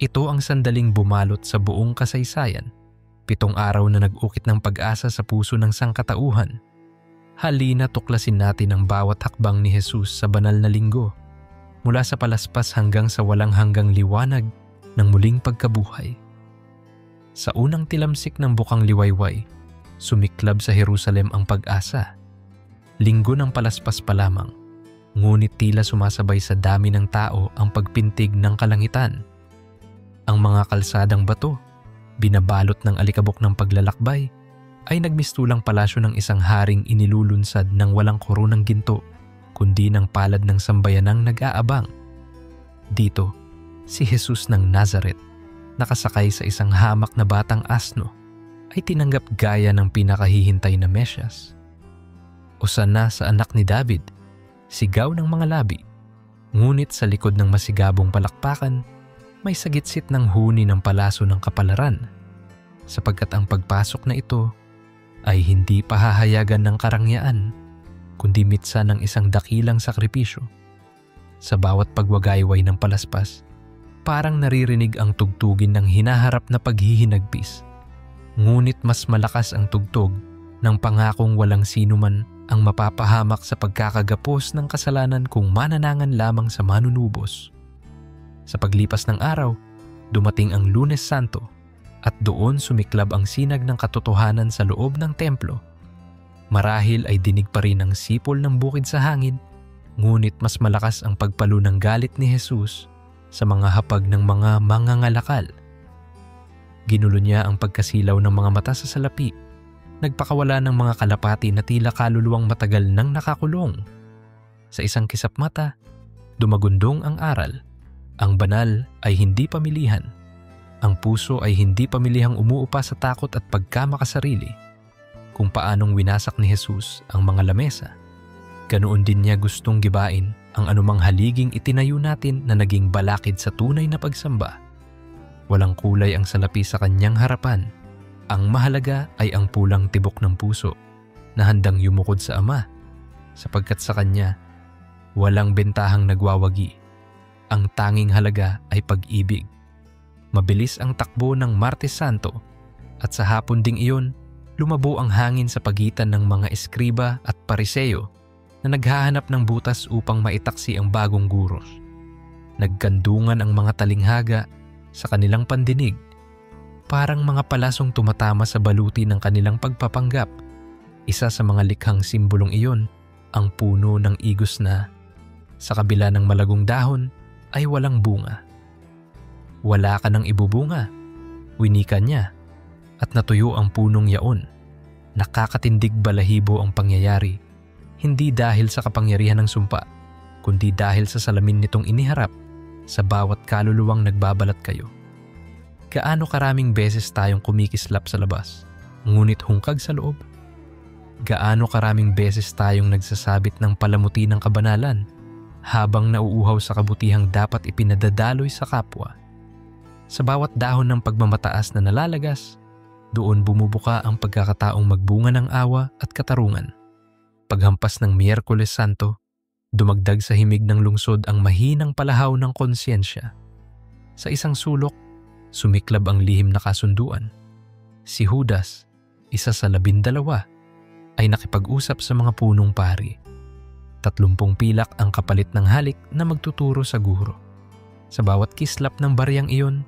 Ito ang sandaling bumalot sa buong kasaysayan. 7 araw na nag-ukit ng pag-asa sa puso ng sangkatauhan. Halina tuklasin natin ang bawat hakbang ni Jesus sa banal na linggo, mula sa palaspas hanggang sa walang hanggang liwanag ng muling pagkabuhay. Sa unang tilamsik ng bukang liwayway, sumiklab sa Jerusalem ang pag-asa. Linggo ng palaspas pa lamang, ngunit tila sumasabay sa dami ng tao ang pagpintig ng kalangitan. Ang mga kalsadang bato, binabalot ng alikabok ng paglalakbay, ay nagmistulang palasyo ng isang haring inilulunsad ng walang koronang ginto, kundi ng palad ng sambayanang nag-aabang. Dito, si Jesus ng Nazaret, nakasakay sa isang hamak na batang asno, ay tinanggap gaya ng pinakahihintay na Mesyas. Hosana sa anak ni David, sigaw ng mga labi, ngunit sa likod ng masigabong palakpakan, may sagitsit ng huni ng palaso ng kapalaran, sapagkat ang pagpasok na ito ay hindi pahahayagan ng karangyaan, kundi mitsa ng isang dakilang sakripisyo. Sa bawat pagwagayway ng palaspas, parang naririnig ang tugtugin ng hinaharap na paghihinagpis, ngunit mas malakas ang tugtog ng pangakong walang sinuman ang mapapahamak sa pagkakagapos ng kasalanan kung mananangan lamang sa manunubos. Sa paglipas ng araw, dumating ang Lunes Santo at doon sumiklab ang sinag ng katotohanan sa loob ng templo. Marahil ay dinig pa rin ang sipol ng bukid sa hangin, ngunit mas malakas ang pagpalo ng galit ni Jesus sa mga hapag ng mga mangangalakal. Ginulo niya ang pagkasilaw ng mga mata sa salapi, nagpakawala ng mga kalapati na tila kaluluwang matagal nang nakakulong. Sa isang kisap mata, dumagundong ang aral. Ang banal ay hindi pamilihan. Ang puso ay hindi pamilihang umuupa sa takot at pagkamakasarili. Kung paanong winasak ni Jesus ang mga lamesa, ganoon din niya gustong gibain ang anumang haliging itinayo natin na naging balakid sa tunay na pagsamba. Walang kulay ang salapi sa kanyang harapan. Ang mahalaga ay ang pulang tibok ng puso na handang yumukod sa Ama, sapagkat sa kanya walang bentahang nagwawagi. Ang tanging halaga ay pag-ibig. Mabilis ang takbo ng Martes Santo at sa hapon ding iyon, lumabo ang hangin sa pagitan ng mga eskriba at pariseyo na naghahanap ng butas upang maitaksi ang bagong guros. Nagkandungan ang mga talinghaga sa kanilang pandinig, parang mga palasong tumatama sa baluti ng kanilang pagpapanggap. Isa sa mga likhang simbolong iyon, ang puno ng igos na, sa kabila ng malagong dahon, ay walang bunga. Wala ka nang ibubunga, winika niya, at natuyo ang punong yaon. Nakakatindig balahibo ang pangyayari, hindi dahil sa kapangyarihan ng sumpa, kundi dahil sa salamin nitong iniharap sa bawat kaluluwang nagbabalat kayo. Gaano karaming beses tayong kumikislap sa labas, ngunit hungkag sa loob? Gaano karaming beses tayong nagsasabit ng palamuti ng kabanalan, habang nauuhaw sa kabutihang dapat ipinadadaloy sa kapwa? Sa bawat dahon ng pagmamataas na nalalagas, doon bumubuka ang pagkakataong magbunga ng awa at katarungan. Paghampas ng Miyerkules Santo, dumagdag sa himig ng lungsod ang mahinang palahaw ng konsyensya. Sa isang sulok, sumiklab ang lihim na kasunduan. Si Judas, isa sa 12, ay nakipag-usap sa mga punong pari. 30 pilak ang kapalit ng halik na magtuturo sa guro. Sa bawat kislap ng bariyang iyon,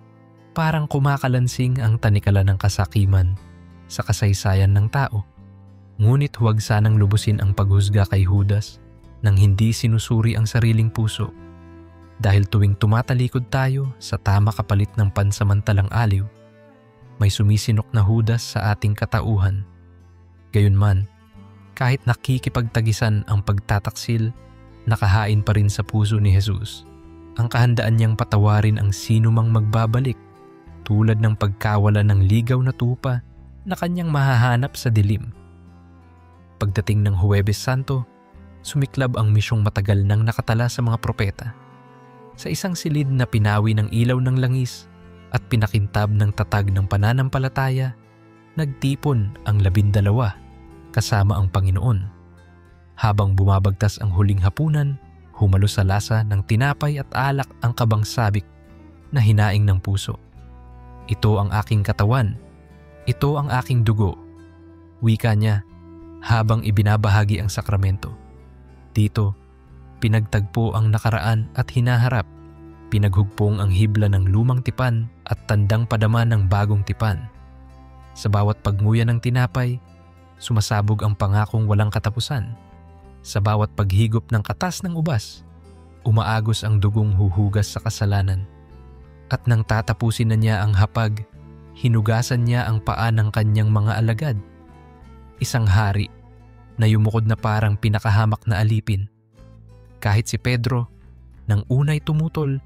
parang kumakalansing ang tanikala ng kasakiman sa kasaysayan ng tao. Ngunit huwag sanang lubusin ang paghusga kay Judas nang hindi sinusuri ang sariling puso. Dahil tuwing tumatalikod tayo sa tama kapalit ng pansamantalang aliw, may sumisinok na Judas sa ating katauhan. Gayunman, kahit nakikipagtagisan ang pagtataksil, nakahain pa rin sa puso ni Jesus ang kahandaan niyang patawarin ang sinumang magbabalik, tulad ng pagkawala ng ligaw na tupa na kanyang mahahanap sa dilim. Pagdating ng Huwebes Santo, sumiklab ang misyong matagal nang nakatala sa mga propeta. Sa isang silid na pinawi ng ilaw ng langis at pinakintab ng tatag ng pananampalataya, nagtipon ang 12 kasama ang Panginoon. Habang bumabagtas ang huling hapunan, humalo sa lasa ng tinapay at alak ang kabangsabik. na hinaing ng puso. Ito ang aking katawan, ito ang aking dugo. Wika niya habang ibinabahagi ang sakramento. Dito, pinagtagpo ang nakaraan at hinaharap. Pinaghugpong ang hibla ng lumang tipan at tandang padama ng bagong tipan. Sa bawat pagnguya ng tinapay, sumasabog ang pangakong walang katapusan. Sa bawat paghigop ng katas ng ubas, umaagos ang dugong huhugas sa kasalanan. At nang tatapusin na niya ang hapag, hinugasan niya ang paa ng kanyang mga alagad. Isang hari na yumukod na parang pinakahamak na alipin. Kahit si Pedro, nang unay tumutol,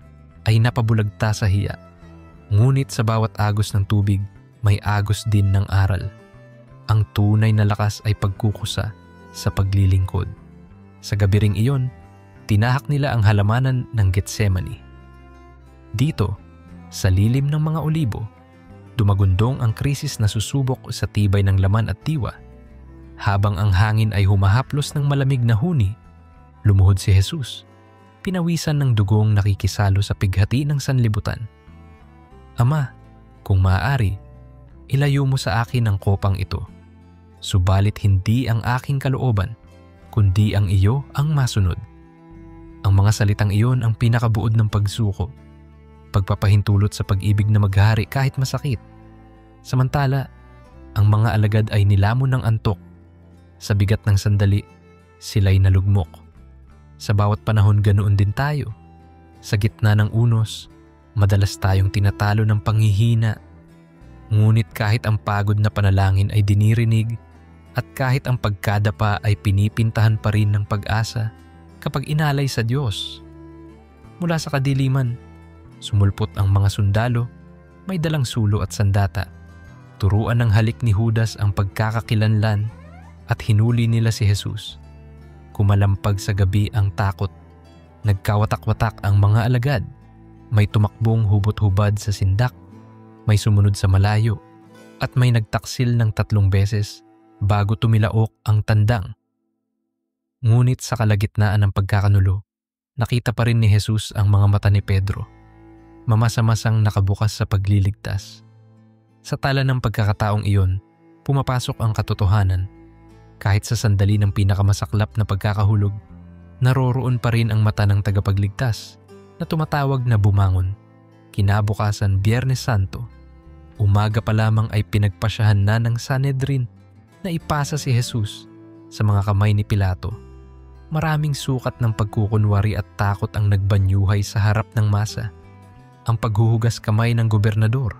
ay napabulagta sa hiya. Ngunit sa bawat agos ng tubig, may agos din ng aral. Ang tunay na lakas ay pagkukusa sa paglilingkod. Sa gabi ring iyon, tinahak nila ang halamanan ng Getsemani. Dito, sa lilim ng mga olibo, dumagundong ang krisis na susubok sa tibay ng laman at diwa. Habang ang hangin ay humahaplos ng malamig na huni, lumuhod si Jesus, pinawisan ng dugong nakikisalo sa pighati ng sanlibutan. Ama, kung maaari, ilayo mo sa akin ang kopang ito. Subalit hindi ang aking kalooban, kundi ang iyo ang masunod. Ang mga salitang iyon ang pinakabuod ng pagsuko, pagpapahintulot sa pag-ibig na maghari kahit masakit. Samantala, ang mga alagad ay nilamon ng antok. Sa bigat ng sandali, sila'y nalugmok. Sa bawat panahon ganoon din tayo. Sa gitna ng unos, madalas tayong tinatalo ng panghihina. Ngunit kahit ang pagod na panalangin ay dinirinig at kahit ang pagkadapa ay pinipintahan pa rin ng pag-asa kapag inalay sa Diyos. Mula sa kadiliman, sumulpot ang mga sundalo, may dalang sulo at sandata. Turuan ng halik ni Judas ang pagkakakilanlan at hinuli nila si Jesus. Kumalampag sa gabi ang takot. Nagkawatak-watak ang mga alagad. May tumakbong hubot-hubad sa sindak, may sumunod sa malayo, at may nagtaksil ng 3 beses bago tumilaok ang tandang. Ngunit sa kalagitnaan ng pagkakanulo, nakita pa rin ni Jesus ang mga mata ni Pedro, mamasa-masang nakabukas sa pagliligtas. Sa tala ng pagkakataong iyon, pumapasok ang katotohanan. Kahit sa sandali ng pinakamasaklap na pagkakahulog, naroroon pa rin ang mata ng tagapagligtas na tumatawag na bumangon. Kinabukasan, Biyernes Santo, umaga pa lamang ay pinagpasyahan na ng Sanhedrin na ipasa si Jesus sa mga kamay ni Pilato. Maraming sukat ng pagkukunwari at takot ang nagbanyuhay sa harap ng masa. Ang paghuhugas kamay ng gobernador,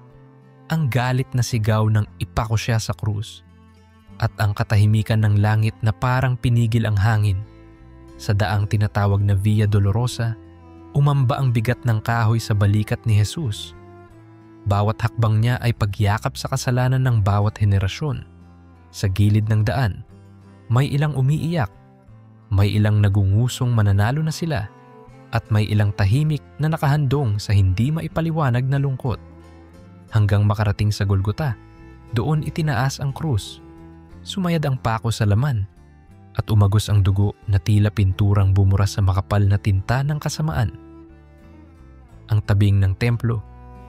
ang galit na sigaw ng ipako siya sa krus, at ang katahimikan ng langit na parang pinigil ang hangin. Sa daang tinatawag na Via Dolorosa, umamba ang bigat ng kahoy sa balikat ni Jesus. Bawat hakbang niya ay pagyakap sa kasalanan ng bawat henerasyon. Sa gilid ng daan, may ilang umiiyak, may ilang nagungusong mananalo na sila, at may ilang tahimik na nakahandong sa hindi maipaliwanag na lungkot. Hanggang makarating sa Golgota, doon itinaas ang krus. Sumayad ang pako sa laman at umagos ang dugo na tila pinturang bumura sa makapal na tinta ng kasamaan. Ang tabing ng templo,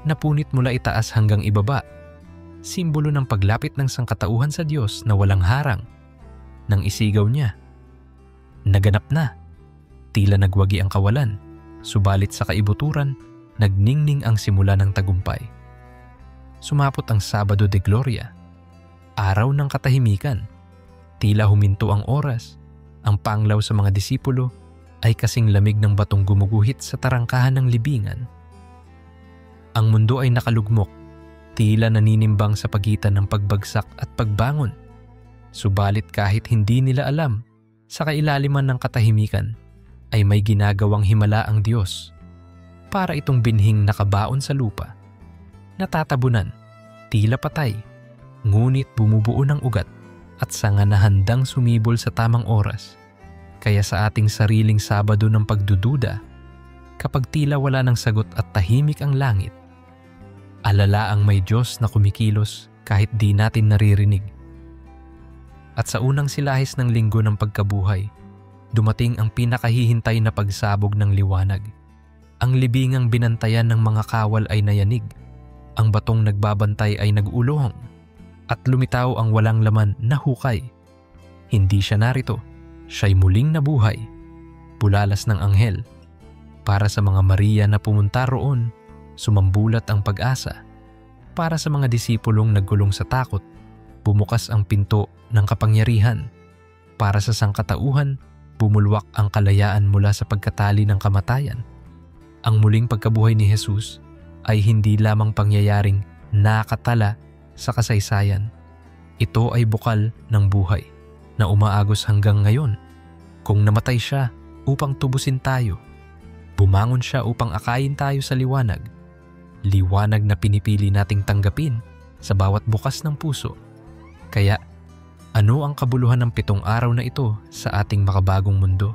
napunit mula itaas hanggang ibaba, simbolo ng paglapit ng sangkatauhan sa Diyos na walang harang. Nang isigaw niya, naganap na. Tila nagwagi ang kawalan, subalit sa kaibuturan, nagningning ang simula ng tagumpay. Sumapot ang Sabado de Gloria, araw ng katahimikan. Tila huminto ang oras. Ang panglaw sa mga disipulo ay kasing lamig ng batong gumuguhit sa tarangkahan ng libingan. Ang mundo ay nakalugmok, tila naninimbang sa pagitan ng pagbagsak at pagbangon. Subalit kahit hindi nila alam, sa kailaliman ng katahimikan ay may ginagawang himala ang Diyos. Para itong binhing nakabaon sa lupa. Natatabunan, tila patay, ngunit bumubuo ng ugat at sanga na handang sumibol sa tamang oras. Kaya sa ating sariling Sabado ng pagdududa, kapag tila wala ng sagot at tahimik ang langit, alala ang may Diyos na kumikilos kahit di natin naririnig. At sa unang silahis ng linggo ng pagkabuhay, dumating ang pinakahihintay na pagsabog ng liwanag. Ang libingang binantayan ng mga kawal ay nayanig, ang batong nagbabantay ay nag-ulong, at lumitaw ang walang laman na hukay. Hindi siya narito, siya'y muling nabuhay, bulalas ng anghel. Para sa mga Maria na pumunta roon, sumambulat ang pag-asa. Para sa mga disipulong nagkulong sa takot, bumukas ang pinto ng kapangyarihan. Para sa sangkatauhan, bumulwak ang kalayaan mula sa pagkatali ng kamatayan. Ang muling pagkabuhay ni Jesus ay hindi lamang pangyayaring nakatala sa kasaysayan. Ito ay bukal ng buhay na umaagos hanggang ngayon. Kung namatay siya upang tubusin tayo, bumangon siya upang akayin tayo sa liwanag. Liwanag na pinipili nating tanggapin sa bawat bukas ng puso. Kaya, ano ang kabuluhan ng 7 araw na ito sa ating makabagong mundo?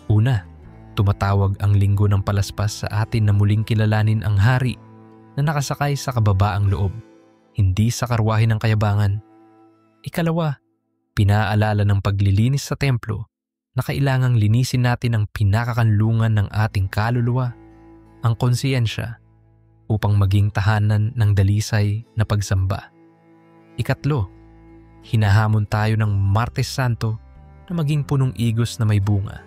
Una, tumatawag ang linggo ng palaspas sa atin na muling kilalanin ang hari na nakasakay sa kababaang loob, hindi sa karwahe ng kayabangan. Ikalawa, pinaalala ng paglilinis sa templo na kailangang linisin natin ang pinakakanlungan ng ating kaluluwa, ang konsiyensya, upang maging tahanan ng dalisay na pagsamba. Ikatlo, hinahamon tayo ng Martes Santo na maging punong igos na may bunga,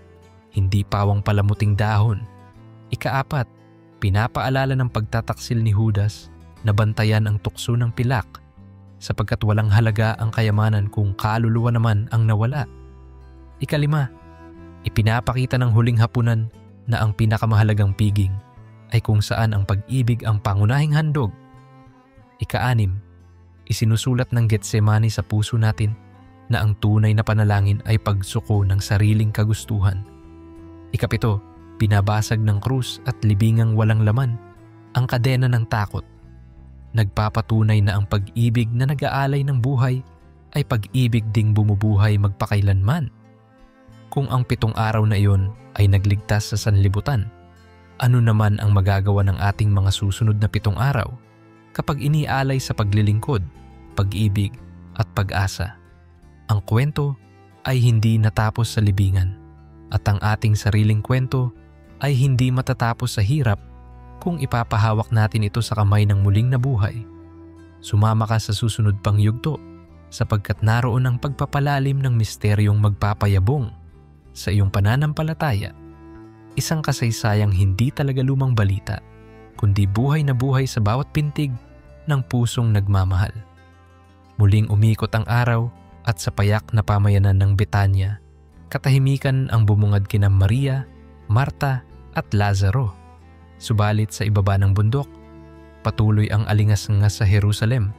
hindi pawang palamuting dahon. Ikaapat, pinapaalala ng pagtataksil ni Judas na bantayan ang tukso ng pilak sapagkat walang halaga ang kayamanan kung kaluluwa naman ang nawala. Ikalima, ipinapakita ng huling hapunan na ang pinakamahalagang piging ay kung saan ang pag-ibig ang pangunahing handog. Ikaanim, isinusulat ng Getsemani sa puso natin na ang tunay na panalangin ay pagsuko ng sariling kagustuhan. Ikapito, binabasag ng krus at libingang walang laman ang kadena ng takot. Nagpapatunay na ang pag-ibig na nag-aalay ng buhay ay pag-ibig ding bumubuhay magpakailanman. Kung ang 7 araw na iyon ay nagligtas sa sanlibutan, ano naman ang magagawa ng ating mga susunod na 7 araw kapag inialay sa paglilingkod, pag-ibig at pag-asa? Ang kwento ay hindi natapos sa libingan. At ang ating sariling kwento ay hindi matatapos sa hirap kung ipapahawak natin ito sa kamay ng muling nabuhay. Sumama ka sa susunod pang yugto sapagkat naroon ang pagpapalalim ng misteryong magpapayabong sa iyong pananampalataya. Isang kasaysayang hindi talaga lumang balita, kundi buhay na buhay sa bawat pintig ng pusong nagmamahal. Muling umikot ang araw at sa payak na pamayanan ng Betanya, katahimikan ang bumungad kina Maria, Marta at Lazaro. Subalit sa ibaba ng bundok, patuloy ang alingas-ngas sa Jerusalem.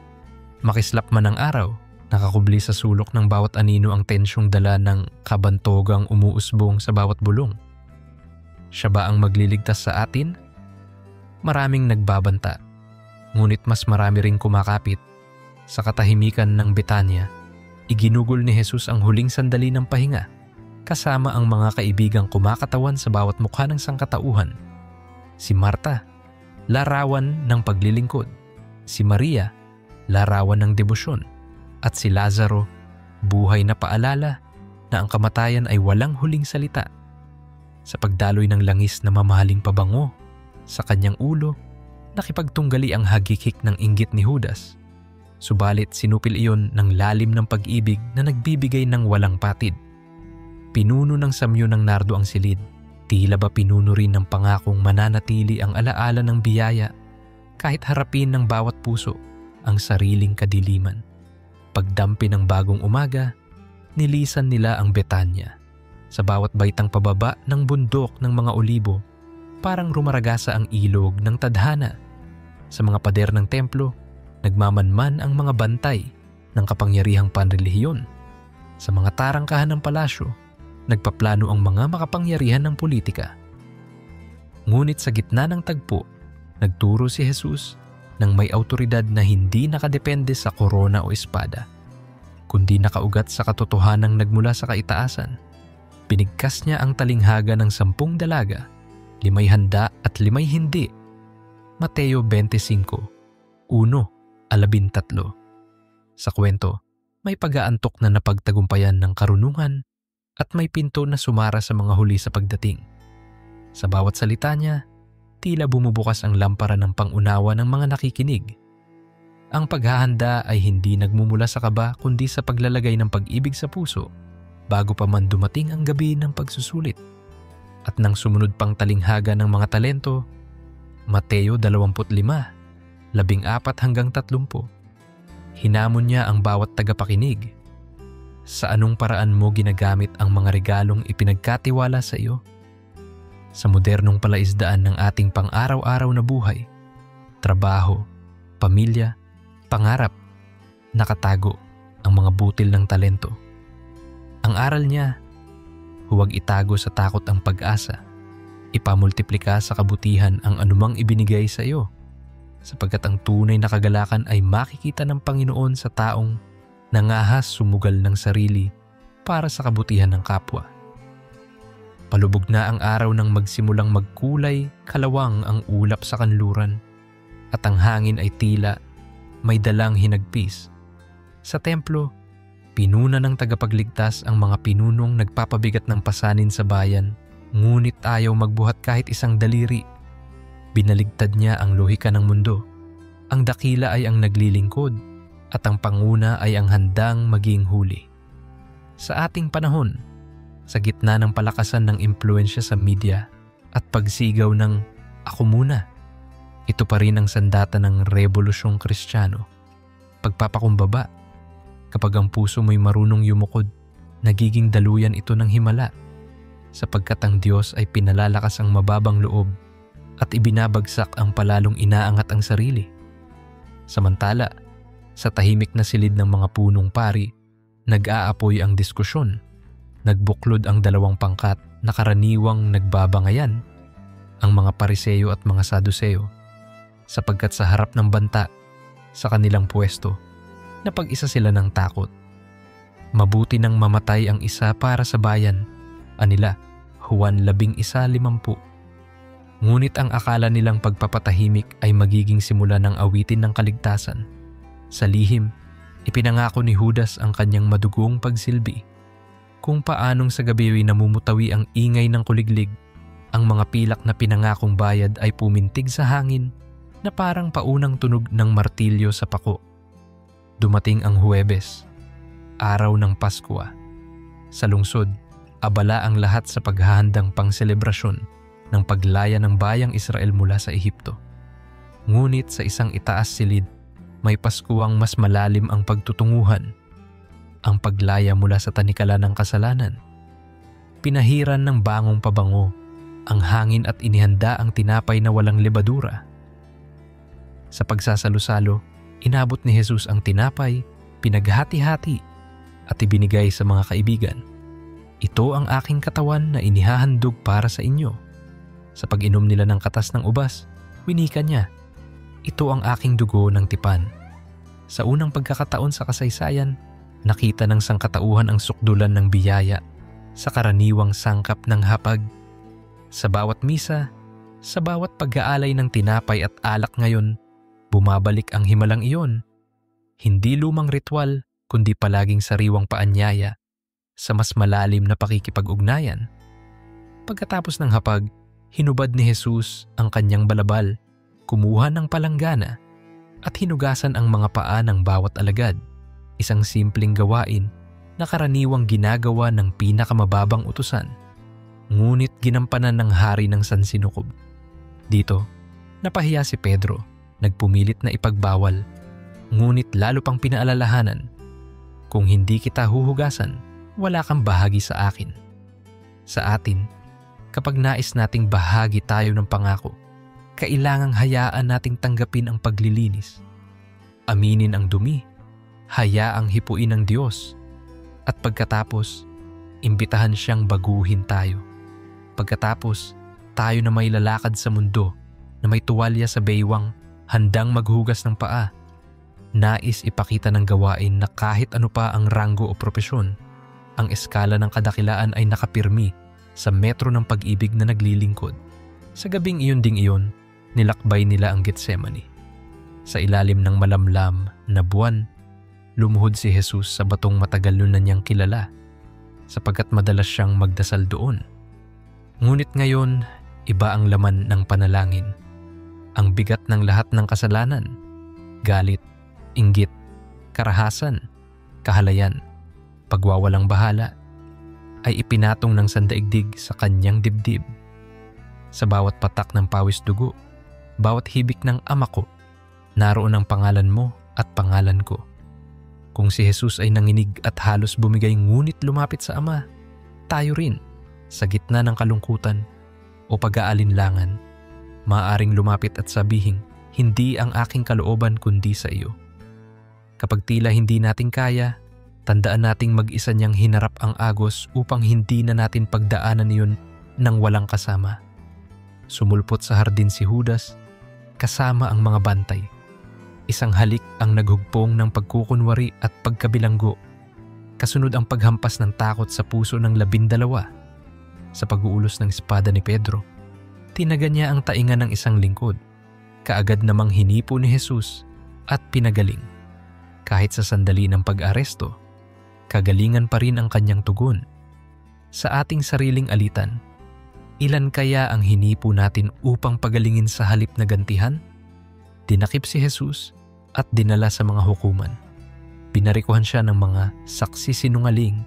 Makislap man ang araw, nakakubli sa sulok ng bawat anino ang tensyong dala ng kabantogang umuusbong sa bawat bulong. Siya ba ang magliligtas sa atin? Maraming nagbabanta, ngunit mas marami ring kumakapit. Sa katahimikan ng Betanya, iginugol ni Jesus ang huling sandali ng pahinga, kasama ang mga kaibigang kumakatawan sa bawat mukha ng sangkatauhan. Si Marta, larawan ng paglilingkod. Si Maria, larawan ng debosyon. At si Lazaro, buhay na paalala na ang kamatayan ay walang huling salita. Sa pagdaloy ng langis na mamahaling pabango sa kanyang ulo, nakipagtunggali ang hagikik ng inggit ni Judas. Subalit sinupil iyon ng lalim ng pag-ibig na nagbibigay ng walang patid. Pinuno ng samyo ng nardo ang silid, tila ba pinuno rin ng pangakong mananatili ang alaala ng biyaya kahit harapin ng bawat puso ang sariling kadiliman. Pagdampi ng bagong umaga, nilisan nila ang Betanya. Sa bawat baitang pababa ng bundok ng mga olibo, parang rumaragasa ang ilog ng tadhana. Sa mga pader ng templo, nagmamanman ang mga bantay ng kapangyarihang panrelihiyon. Sa mga tarangkahan ng palasyo, nagpaplano ang mga makapangyarihan ng politika. Ngunit sa gitna ng tagpo, nagturo si Jesus ng may autoridad na hindi nakadepende sa korona o espada, kundi nakaugat sa katotohanang nagmula sa kaitaasan. Pinigkas niya ang talinghaga ng 10 dalaga, 5 handa at 5 hindi. Mateo 25:1-13. Sa kwento, may pag-aantok na napagtagumpayan ng karunungan at may pinto na sumara sa mga huli sa pagdating. Sa bawat salita niya, tila bumubukas ang lampara ng pangunawa ng mga nakikinig. Ang paghahanda ay hindi nagmumula sa kaba kundi sa paglalagay ng pag-ibig sa puso bago pa man dumating ang gabi ng pagsusulit. At nang sumunod pang talinghaga ng mga talento, Mateo 25, 14-30, hinamon niya ang bawat tagapakinig. Sa anong paraan mo ginagamit ang mga regalong ipinagkatiwala sa iyo? Sa modernong palaisdaan ng ating pang-araw-araw na buhay, trabaho, pamilya, pangarap, nakatago ang mga butil ng talento. Ang aral niya, huwag itago sa takot ang pag-asa. Ipamultiplika sa kabutihan ang anumang ibinigay sa iyo, sapagkat ang tunay na kagalakan ay makikita ng Panginoon sa taong nangahas sumugal ng sarili para sa kabutihan ng kapwa. Palubog na ang araw nang magsimulang magkulay kalawang ang ulap sa kanluran at ang hangin ay tila may dalang hinagpis. Sa templo, pinuna ng tagapagligtas ang mga pinunong nagpapabigat ng pasanin sa bayan, ngunit ayaw magbuhat kahit isang daliri. Binaligtad niya ang lohika ng mundo. Ang dakila ay ang naglilingkod at ang panguna ay ang handang maging huli. Sa ating panahon, sa gitna ng palakasan ng impluensya sa media at pagsigaw ng "ako muna", ito pa rin ang sandata ng Rebolusyong Kristiyano. Pagpapakumbaba. Kapag ang puso mo'y marunong yumukod, nagiging daluyan ito ng himala, sapagkat ang Diyos ay pinalalakas ang mababang loob at ibinabagsak ang palalong inaangat ang sarili. Samantala, sa tahimik na silid ng mga punong pari, nag-aapoy ang diskusyon. Nagbuklod ang dalawang pangkat na karaniwang nagbabangayan, ang mga Pariseyo at mga Saduseyo, sapagkat sa harap ng banta, sa kanilang pwesto, napag-isa sila ng takot. Mabuti nang mamatay ang isa para sa bayan, anila Juan 11:50. Ngunit ang akala nilang pagpapatahimik ay magiging simula ng awitin ng kaligtasan. Sa lihim, ipinangako ni Judas ang kanyang madugong pagsilbi. Kung paanong sa gabi ay namumutawi ang ingay ng kuliglig, ang mga pilak na pinangakong bayad ay pumintig sa hangin na parang paunang tunog ng martilyo sa pako. Dumating ang Huwebes, araw ng Pasko. Sa lungsod, abala ang lahat sa paghahandang pangselebrasyon ng paglaya ng bayang Israel mula sa Ehipto. Ngunit sa isang itaas silid, may Paskuwang mas malalim ang pagtutunguhan, ang paglaya mula sa tanikala ng kasalanan. Pinahiran ng bangong pabango ang hangin at inihanda ang tinapay na walang lebadura. Sa pagsasalo-salo, inabot ni Jesus ang tinapay, pinaghati-hati at ibinigay sa mga kaibigan. Ito ang aking katawan na inihahandog para sa inyo. Sa pag-inom nila ng katas ng ubas, winika niya, ito ang aking dugo ng tipan. Sa unang pagkakataon sa kasaysayan, nakita ng sangkatauhan ang sukdulan ng biyaya sa karaniwang sangkap ng hapag. Sa bawat misa, sa bawat pag-aalay ng tinapay at alak ngayon, bumabalik ang himalang iyon. Hindi lumang ritual, kundi palaging sariwang paanyaya sa mas malalim na pakikipag-ugnayan. Pagkatapos ng hapag, hinubad ni Jesus ang kanyang balabal, kumuha ng palanggana at hinugasan ang mga paa ng bawat alagad, isang simpleng gawain na karaniwang ginagawa ng pinakamababang utusan, ngunit ginampanan ng hari ng sansinukob. Dito, napahiya si Pedro, nagpumilit na ipagbawal, ngunit lalo pang pinaalalahanan, kung hindi kita huhugasan, wala kang bahagi sa akin. Sa atin, kapag nais nating bahagi tayo ng pangako, kailangang hayaan nating tanggapin ang paglilinis. Aminin ang dumi, hayaang hipuin ng Diyos, at pagkatapos, imbitahan siyang baguhin tayo. Pagkatapos, tayo na may lalakad sa mundo na may tuwalya sa baywang, handang maghugas ng paa. Nais ipakita ng gawain na kahit ano pa ang ranggo o propesyon, ang eskala ng kadakilaan ay nakapirmi sa metro ng pag-ibig na naglilingkod. Sa gabing iyon ding iyon, nilakbay nila ang Getsemani. Sa ilalim ng malamlam na buwan, lumuhod si Jesus sa batong matagal na niyang kilala, sapagkat madalas siyang magdasal doon. Ngunit ngayon, iba ang laman ng panalangin. ang bigat ng lahat ng kasalanan, galit, inggit, karahasan, kahalayan, pagwawalang bahala, ay ipinatong ng sandaigdig sa kanyang dibdib. Sa bawat patak ng pawis dugo, bawat hibik ng ama ko, naroon ang pangalan mo at pangalan ko. Kung si Jesus ay nanginig at halos bumigay ngunit lumapit sa Ama, tayo rin, sa gitna ng kalungkutan o pag-aalinlangan, maaaring lumapit at sabihin, hindi ang aking kalooban kundi sa iyo. Kapag tila hindi natin kaya, tandaan nating mag-isa niyang hinarap ang agos upang hindi na natin pagdaanan iyon ng walang kasama. Sumulpot sa hardin si Judas, kasama ang mga bantay. Isang halik ang naghugpong ng pagkukunwari at pagkabilanggo. Kasunod ang paghampas ng takot sa puso ng 12. Sa pag-uulos ng espada ni Pedro, tinaga niya ang tainga ng isang lingkod. Kaagad namang hinipo ni Jesus at pinagaling. Kahit sa sandali ng pag-aresto, kagalingan pa rin ang kanyang tugon. Sa ating sariling alitan, ilan kaya ang hinipo natin upang pagalingin sa halip na gantihan? Dinakip si Jesus at dinala sa mga hukuman. Pinarikuhan siya ng mga saksi sinungaling.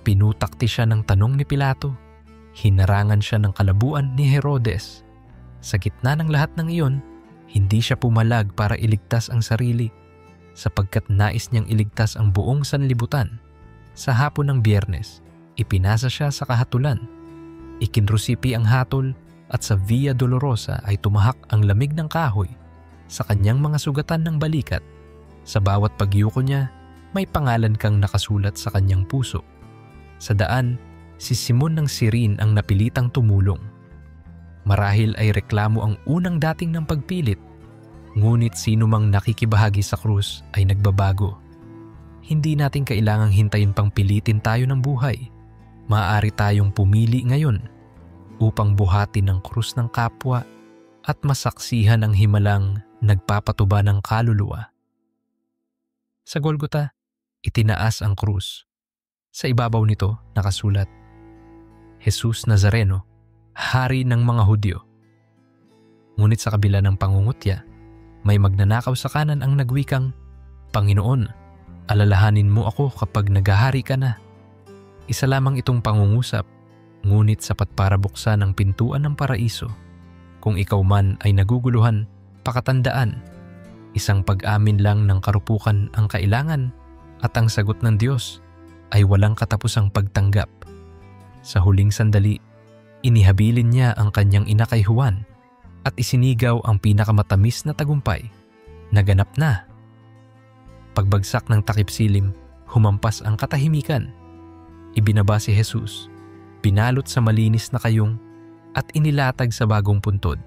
Pinutakti siya ng tanong ni Pilato. Hinarangan siya ng kalabuan ni Herodes. Sa gitna ng lahat ng iyon, hindi siya pumalag para iligtas ang sarili, sapagkat nais niyang iligtas ang buong sanlibutan. Sa hapon ng Biyernes, ipinasa siya sa kahatulan. Ikinrusipi ang hatol at sa Via Dolorosa ay tumahak ang lamig ng kahoy. Sa kanyang mga sugatan ng balikat, sa bawat pagyuko niya, may pangalan kang nakasulat sa kanyang puso. Sa daan, si Simon ng Cyrene ang napilitang tumulong. Marahil ay reklamo ang unang dating ng pagpilit, ngunit sino mang nakikibahagi sa krus ay nagbabago. Hindi natin kailangang hintayin pang pilitin tayo ng buhay. Maaari tayong pumili ngayon upang buhatin ang krus ng kapwa at masaksihan ang himalang nagpapatuba ng kaluluwa. Sa Golgota, itinaas ang krus. Sa ibabaw nito nakasulat, Jesus Nazareno, Hari ng mga Hudyo. Ngunit sa kabila ng pangungutya, may magnanakaw sa kanan ang nagwikang, Panginoon, alalahanin mo ako kapag naghahari ka na. Isa lamang itong pangungusap, ngunit sapat para buksan ang pintuan ng paraiso. Kung ikaw man ay naguguluhan, pakatandaan, isang pag-amin lang ng karupukan ang kailangan at ang sagot ng Diyos ay walang katapusang pagtanggap. Sa huling sandali, inihabilin niya ang kanyang ina kay Juan at isinigaw ang pinakamatamis na tagumpay. Naganap na. Pagbagsak ng takip silim, humampas ang katahimikan. Ibinaba si Jesus, pinalot sa malinis na kayong at inilatag sa bagong puntod.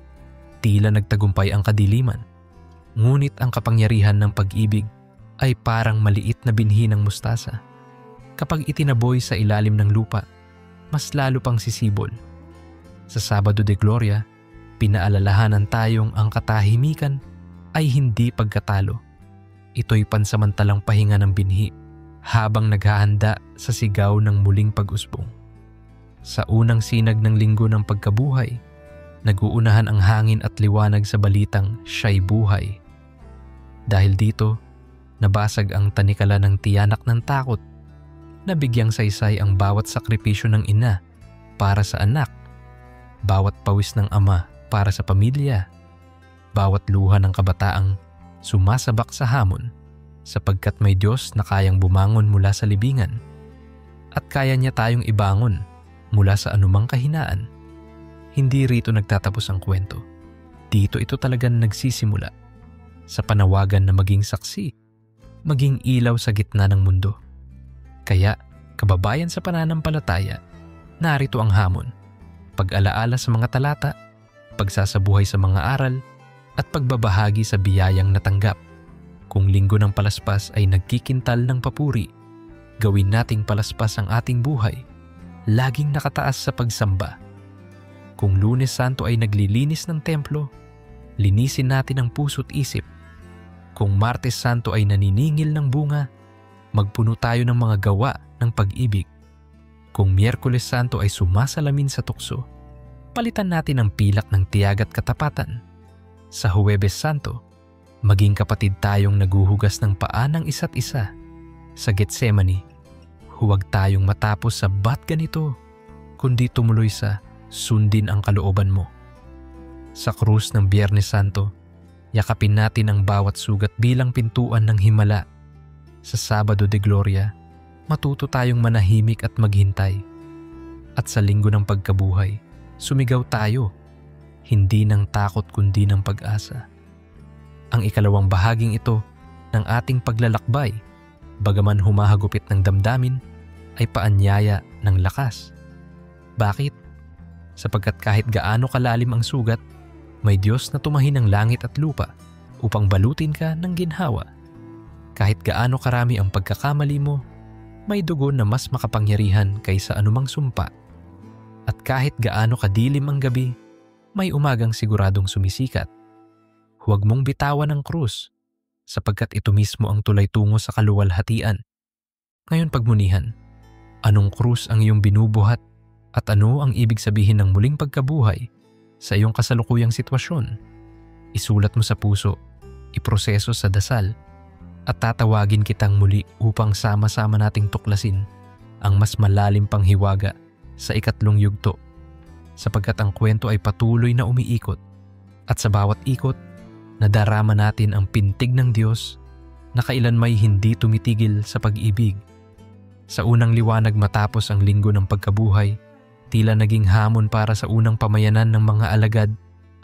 Tila nagtagumpay ang kadiliman. Ngunit ang kapangyarihan ng pag-ibig ay parang maliit na binhi ng mustasa. Kapag itinaboy sa ilalim ng lupa, mas lalo pang sisibol. Sa Sabado de Gloria, pinaalalahanan tayong ang katahimikan ay hindi pagkatalo. Ito'y pansamantalang pahinga ng binhi habang naghahanda sa sigaw ng muling pag-usbong. Sa unang sinag ng linggo ng pagkabuhay, naguunahan ang hangin at liwanag sa balitang siya'y buhay. Dahil dito, nabasag ang tanikala ng tiyanak ng takot. Nabigyang saysay ang bawat sakripisyo ng ina para sa anak, bawat pawis ng ama para sa pamilya, bawat luha ng kabataang sumasabak sa hamon sapagkat may Diyos na kayang bumangon mula sa libingan at kaya niya tayong ibangon mula sa anumang kahinaan. Hindi rito nagtatapos ang kwento. Dito ito talagang nagsisimula sa panawagan na maging saksi, maging ilaw sa gitna ng mundo. Kaya, kababayan sa pananampalataya, narito ang hamon, pag-alaala sa mga talata, pagsasabuhay sa mga aral, at pagbabahagi sa biyayang natanggap. Kung linggo ng palaspas ay nagkikintal ng papuri, gawin nating palaspas ang ating buhay, laging nakataas sa pagsamba. Kung Lunes Santo ay naglilinis ng templo, linisin natin ang puso't isip. Kung Martes Santo ay naniningil ng bunga, magpuno tayo ng mga gawa ng pag-ibig. Kung Miyerkules Santo ay sumasalamin sa tukso, palitan natin ang pilak ng tiyag at katapatan. Sa Huwebes Santo, maging kapatid tayong naguhugas ng paa ng isa't isa. Sa Getsemani, huwag tayong matapos sa "ba't ganito?" kundi tumuloy sa "sundin ang kalooban mo." Sa krus ng Biyernes Santo, yakapin natin ang bawat sugat bilang pintuan ng himala. Sa Sabado de Gloria, matuto tayong manahimik at maghintay. At sa Linggo ng Pagkabuhay, sumigaw tayo, hindi ng takot kundi ng pag-asa. Ang ikalawang bahaging ito ng ating paglalakbay, bagaman humahagupit ng damdamin, ay paanyaya ng lakas. Bakit? Sapagkat kahit gaano kalalim ang sugat, may Diyos na tumahi ng langit at lupa upang balutin ka ng ginhawa. Kahit gaano karami ang pagkakamali mo, may dugo na mas makapangyarihan kaysa anumang sumpa. At kahit gaano kadilim ang gabi, may umagang siguradong sumisikat. Huwag mong bitawan ang krus, sapagkat ito mismo ang tulay tungo sa kaluwalhatian. Ngayon pagmunihan, anong krus ang iyong binubuhat at ano ang ibig sabihin ng muling pagkabuhay sa iyong kasalukuyang sitwasyon? Isulat mo sa puso, iproseso sa dasal, at tatawagin kitang muli upang sama-sama nating tuklasin ang mas malalim pang hiwaga sa ikatlong yugto, sapagkat ang kwento ay patuloy na umiikot at sa bawat ikot, nadarama natin ang pintig ng Diyos na kailanmay hindi tumitigil sa pag-ibig. Sa unang liwanag matapos ang linggo ng pagkabuhay, tila naging hamon para sa unang pamayanan ng mga alagad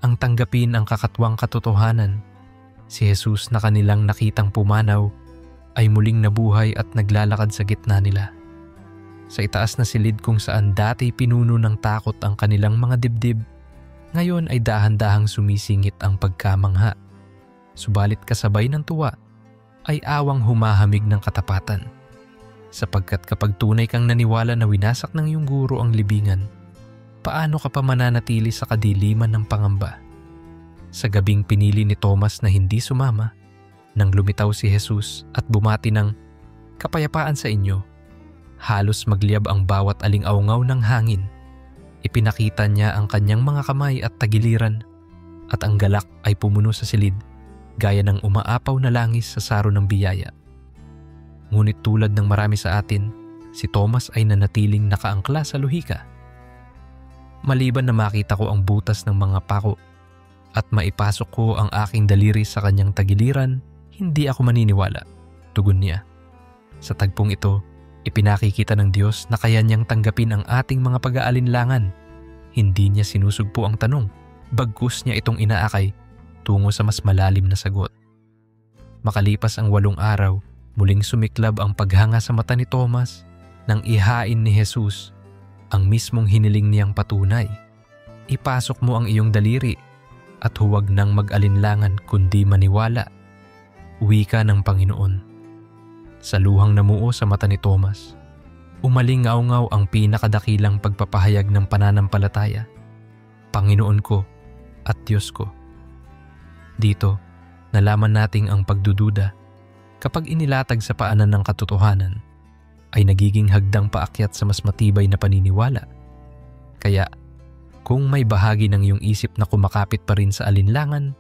ang tanggapin ang kakatwang katotohanan. Si Jesus na kanilang nakitang pumanaw ay muling nabuhay at naglalakad sa gitna nila. Sa itaas na silid kung saan dati pinuno ng takot ang kanilang mga dibdib, ngayon ay dahan-dahang sumisingit ang pagkamangha. Subalit kasabay ng tuwa ay awang humahamig ng katapatan. Sapagkat kapag tunay kang naniwala na winasak ng iyong guro ang libingan, paano ka pa mananatili sa kadiliman ng pangamba? Sa gabing pinili ni Thomas na hindi sumama, nang lumitaw si Jesus at bumati ng "Kapayapaan sa inyo," halos magliyab ang bawat aling-aungaw ng hangin. Ipinakita niya ang kanyang mga kamay at tagiliran, at ang galak ay pumuno sa silid, gaya ng umaapaw na langis sa saro ng biyaya. Ngunit tulad ng marami sa atin, si Thomas ay nanatiling nakaangkla sa luhika. Maliban na makita ko ang butas ng mga pako at maipasok ko ang aking daliri sa kanyang tagiliran, hindi ako maniniwala, tugon niya. Sa tagpong ito, ipinakikita ng Diyos na kaya niyang tanggapin ang ating mga pag-aalinlangan. Hindi niya sinusugpo ang tanong, bagkus niya itong inaakay tungo sa mas malalim na sagot. Makalipas ang 8 araw, muling sumiklab ang paghanga sa mata ni Thomas nang ihain ni Jesus ang mismong hiniling niyang patunay. Ipasok mo ang iyong daliri at huwag nang mag-alinlangan kundi maniwala. Wika ng Panginoon. Sa luhang namuo sa mata ni Thomas, umalingaw-ngaw ang pinakadakilang pagpapahayag ng pananampalataya. Panginoon ko at Diyos ko. Dito, nalaman nating ang pagdududa, kapag inilatag sa paanan ng katotohanan, ay nagiging hagdang paakyat sa mas matibay na paniniwala. Kaya, kung may bahagi ng iyong isip na kumakapit pa rin sa alinlangan,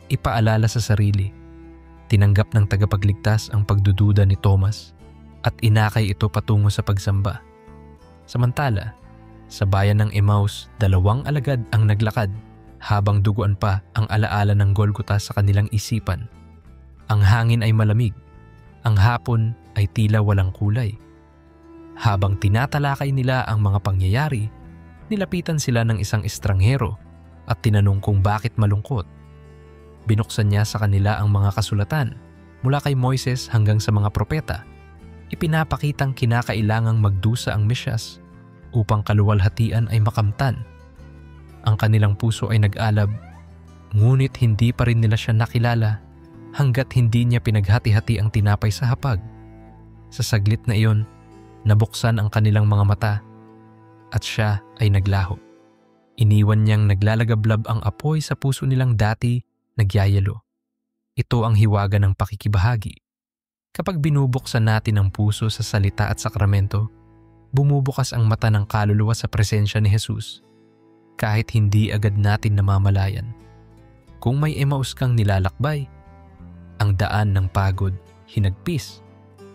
ipaalala sa sarili, tinanggap ng tagapagligtas ang pagdududa ni Thomas at inakay ito patungo sa pagsamba. Samantala, sa bayan ng Emmaus, 2 alagad ang naglakad habang duguan pa ang alaala ng Golgota sa kanilang isipan. Ang hangin ay malamig, ang hapon ay tila walang kulay. Habang tinatalakay nila ang mga pangyayari, nilapitan sila ng isang estranghero at tinanong kung bakit malungkot. Binuksan niya sa kanila ang mga kasulatan mula kay Moises hanggang sa mga propeta. Ipinapakitang kinakailangang magdusa ang Mesyas upang kaluwalhatian ay makamtan. Ang kanilang puso ay nag-alab, ngunit hindi pa rin nila siya nakilala hanggat hindi niya pinaghati-hati ang tinapay sa hapag. Sa saglit na iyon, nabuksan ang kanilang mga mata at siya ay naglaho. Iniwan niyang naglalagablab ang apoy sa puso nilang dati nagyayelo. Ito ang hiwaga ng pakikibahagi. Kapag binubuksan natin ang puso sa salita at sakramento, bumubukas ang mata ng kaluluwa sa presensya ni Jesus, kahit hindi agad natin namamalayan. Kung may Emmaus kang nilalakbay, ang daan ng pagod, hinagpis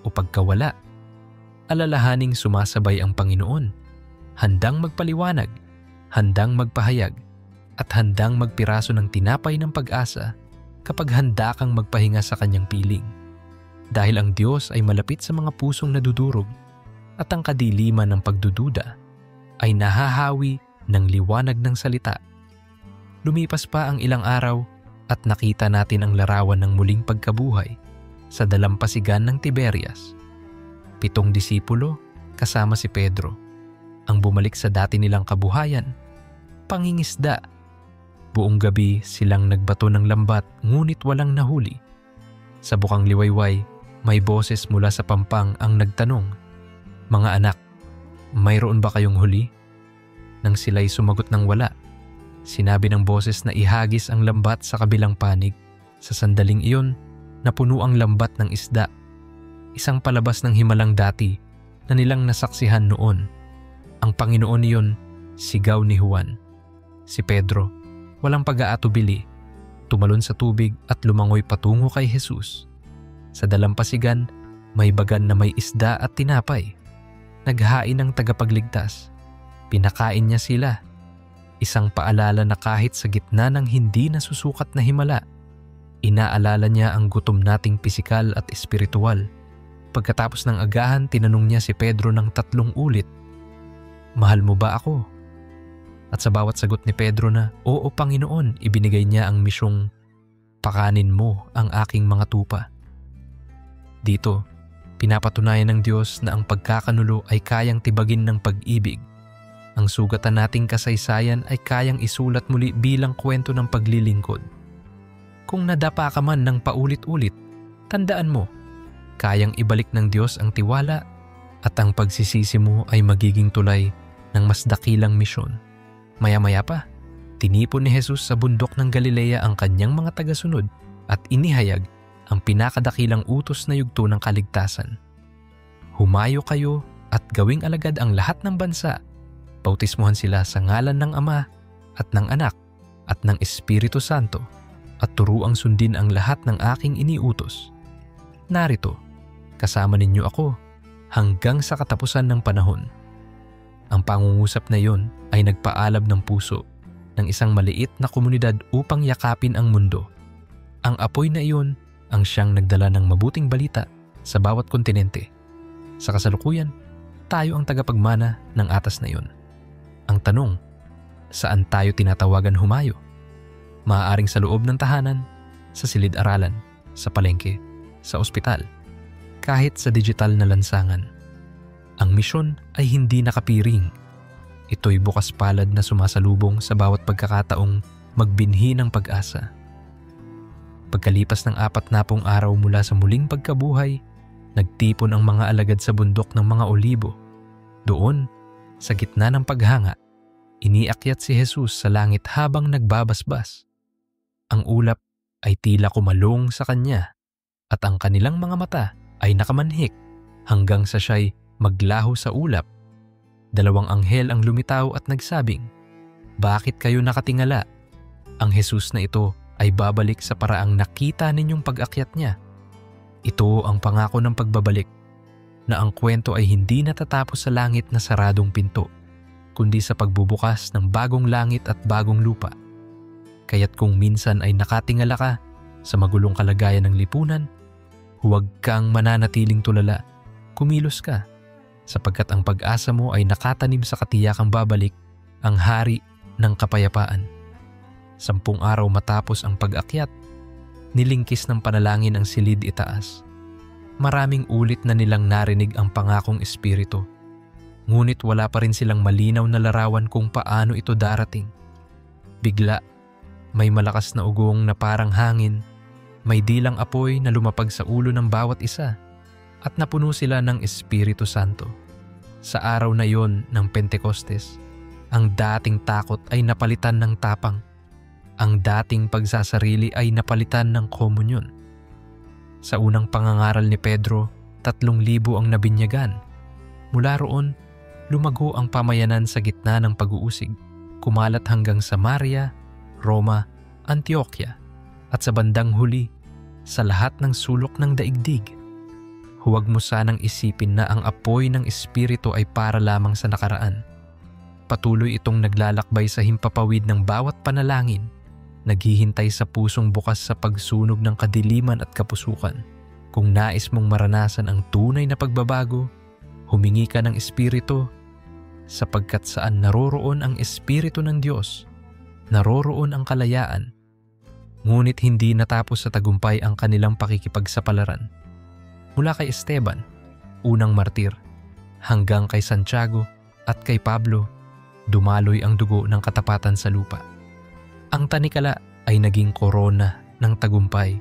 o pagkawala, alalahaning sumasabay ang Panginoon, handang magpaliwanag, handang magpahayag, at handang magpiraso ng tinapay ng pag-asa kapag handa kang magpahinga sa kanyang piling. Dahil ang Diyos ay malapit sa mga pusong nadudurog at ang kadiliman ng pagdududa ay nahahawi ng liwanag ng salita. Lumipas pa ang ilang araw at nakita natin ang larawan ng muling pagkabuhay sa dalampasigan ng Tiberias. 7 disipulo kasama si Pedro ang bumalik sa dati nilang kabuhayan, pangingisda. Buong gabi silang nagbato ng lambat ngunit walang nahuli. Sa bukang liwayway, may boses mula sa pampang ang nagtanong, "Mga anak, mayroon ba kayong huli?" Nang sila'y sumagot ng wala, sinabi ng boses na ihagis ang lambat sa kabilang panig. Sa sandaling iyon, napuno ang lambat ng isda, isang palabas ng himalang dati na nilang nasaksihan noon. Ang Panginoon iyon, sigaw ni Juan. Si Pedro, walang pag-aatubili, tumalon sa tubig at lumangoy patungo kay Jesus. Sa dalampasigan, may bagan na may isda at tinapay. Naghain ng tagapagligtas. Pinakain niya sila. Isang paalala na kahit sa gitna ng hindi nasusukat na himala, inaalala niya ang gutom nating pisikal at espiritual. Pagkatapos ng agahan, tinanong niya si Pedro ng 3 ulit, "Mahal mo ba ako?" At sa bawat sagot ni Pedro na, "Oo, Panginoon," ibinigay niya ang misyong, "Pakanin mo ang aking mga tupa." Dito, pinapatunayan ng Diyos na ang pagkakanulo ay kayang tibagin ng pag-ibig. Ang sugatan nating kasaysayan ay kayang isulat muli bilang kwento ng paglilingkod. Kung nadapa ka man ng paulit-ulit, tandaan mo, kayang ibalik ng Diyos ang tiwala at ang pagsisisi mo ay magiging tulay ng mas dakilang misyon. Maya-maya pa, tinipon ni Jesus sa bundok ng Galilea ang kanyang mga tagasunod at inihayag ang pinakadakilang utos na yugto ng kaligtasan. "Humayo kayo at gawing alagad ang lahat ng bansa. Bautismuhan sila sa ngalan ng Ama at ng Anak at ng Espiritu Santo at turuang sundin ang lahat ng aking iniutos. Narito, kasama ninyo ako hanggang sa katapusan ng panahon." Ang pangungusap na iyon ay nagpaalab ng puso ng isang maliit na komunidad upang yakapin ang mundo. Ang apoy na iyon ang siyang nagdala ng mabuting balita sa bawat kontinente. Sa kasalukuyan, tayo ang tagapagmana ng atas na iyon. Ang tanong, saan tayo tinatawagan humayo? Maaaring sa loob ng tahanan, sa silid-aralan, sa palengke, sa ospital, kahit sa digital na lansangan. Ang misyon ay hindi nakapiring. Ito'y bukas palad na sumasalubong sa bawat pagkakataong magbinhi ng pag-asa. Pagkalipas ng 40 araw mula sa muling pagkabuhay, nagtipon ang mga alagad sa bundok ng mga Olibo. Doon, sa gitna ng paghanga, iniakyat si Jesus sa langit habang nagbabasbas. Ang ulap ay tila kumalong sa kanya at ang kanilang mga mata ay nakamanhik hanggang sa siya'y maglaho sa ulap. 2 anghel ang lumitaw at nagsabing, "Bakit kayo nakatingala? Ang Jesus na ito ay babalik sa paraang nakita ninyong pag-akyat niya." Ito ang pangako ng pagbabalik, na ang kwento ay hindi natatapos sa langit na saradong pinto, kundi sa pagbubukas ng bagong langit at bagong lupa. Kaya't kung minsan ay nakatingala ka sa magulong kalagayan ng lipunan, huwag kang mananatiling tulala, kumilos ka, sapagkat ang pag-asa mo ay nakatanim sa katiyakang babalik ang hari ng kapayapaan. 10 araw matapos ang pag-akyat, nilingkis ng panalangin ang silid itaas. Maraming ulit na nilang narinig ang pangakong espiritu, ngunit wala pa rin silang malinaw na larawan kung paano ito darating. Bigla, may malakas na ugong na parang hangin, may dilang apoy na lumapag sa ulo ng bawat isa, at napuno sila ng Espiritu Santo. Sa araw na yon ng Pentekostes, ang dating takot ay napalitan ng tapang. Ang dating pagsasarili ay napalitan ng komunyon. Sa unang pangangaral ni Pedro, 3,000 ang nabinyagan. Mula roon, lumago ang pamayanan sa gitna ng pag-uusig, kumalat hanggang Samaria, Roma Antioquia, at sa bandang huli, sa lahat ng sulok ng daigdig. Huwag mo sanang isipin na ang apoy ng Espiritu ay para lamang sa nakaraan. Patuloy itong naglalakbay sa himpapawid ng bawat panalangin, naghihintay sa pusong bukas sa pagsunog ng kadiliman at kapusukan. Kung nais mong maranasan ang tunay na pagbabago, humingi ka ng Espiritu, sapagkat saan naroroon ang Espiritu ng Diyos, naroroon ang kalayaan. Ngunit hindi natapos sa tagumpay ang kanilang pakikipagsapalaran. Mula kay Esteban, unang martir, hanggang kay Santiago at kay Pablo, dumaloy ang dugo ng katapatan sa lupa. Ang tanikala ay naging korona ng tagumpay,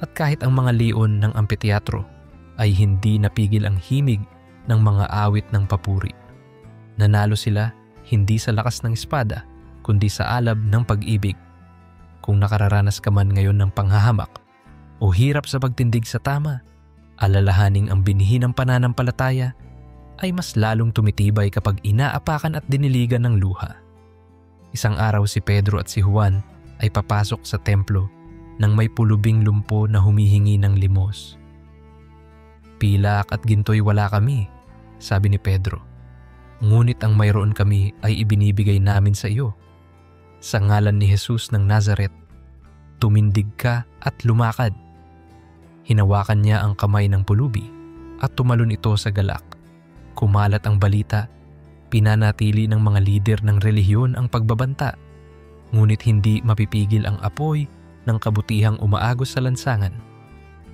at kahit ang mga leon ng ampitheatro ay hindi napigil ang himig ng mga awit ng papuri. Nanalo sila hindi sa lakas ng espada, kundi sa alab ng pag-ibig. Kung nakararanas ka man ngayon ng panghahamak o hirap sa pagtindig sa tama, alalahaning ang binhi ng pananampalataya ay mas lalong tumitibay kapag inaapakan at diniligan ng luha. Isang araw si Pedro at si Juan ay papasok sa templo nang may pulubing lumpo na humihingi ng limos. "Pilak at ginto'y wala kami," sabi ni Pedro. "Ngunit ang mayroon kami ay ibinibigay namin sa iyo. Sa ngalan ni Jesus ng Nazaret, tumindig ka at lumakad." Hinawakan niya ang kamay ng pulubi at tumalon ito sa galak. Kumalat ang balita, pinanatili ng mga lider ng relihiyon ang pagbabanta, ngunit hindi mapipigil ang apoy ng kabutihang umaagos sa lansangan.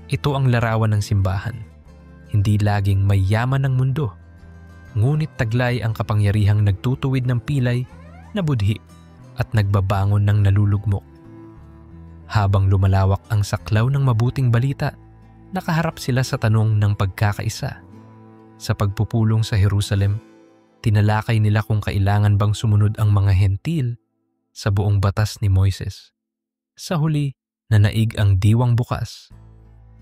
Ito ang larawan ng simbahan. Hindi laging may yaman ng mundo, ngunit taglay ang kapangyarihang nagtutuwid ng pilay na budhi at nagbabangon ng nalulugmok. Habang lumalawak ang saklaw ng mabuting balita, nakaharap sila sa tanong ng pagkakaisa. Sa pagpupulong sa Jerusalem, tinalakay nila kung kailangan bang sumunod ang mga hentil sa buong batas ni Moises. Sa huli, nanaig ang diwang bukas.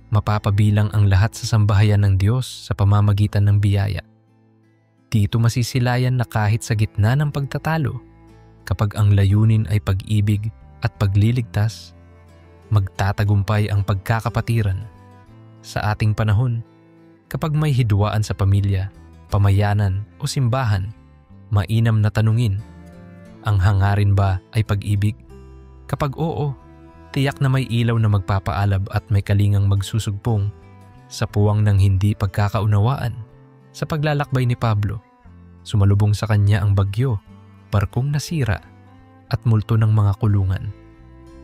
Mapapabilang ang lahat sa sambahayan ng Diyos sa pamamagitan ng biyaya. Dito masisilayan na kahit sa gitna ng pagtatalo, kapag ang layunin ay pag-ibig at pagliligtas, magtatagumpay ang pagkakapatiran. Sa ating panahon, kapag may hidwaan sa pamilya, pamayanan o simbahan, mainam na tanungin, ang hangarin ba ay pag-ibig? Kapag oo, tiyak na may ilaw na magpapaalab at may kalingang magsusugpong sa puwang ng hindi pagkakaunawaan. Sa paglalakbay ni Pablo, sumalubong sa kanya ang bagyo, barkong nasira at multo ng mga kulungan.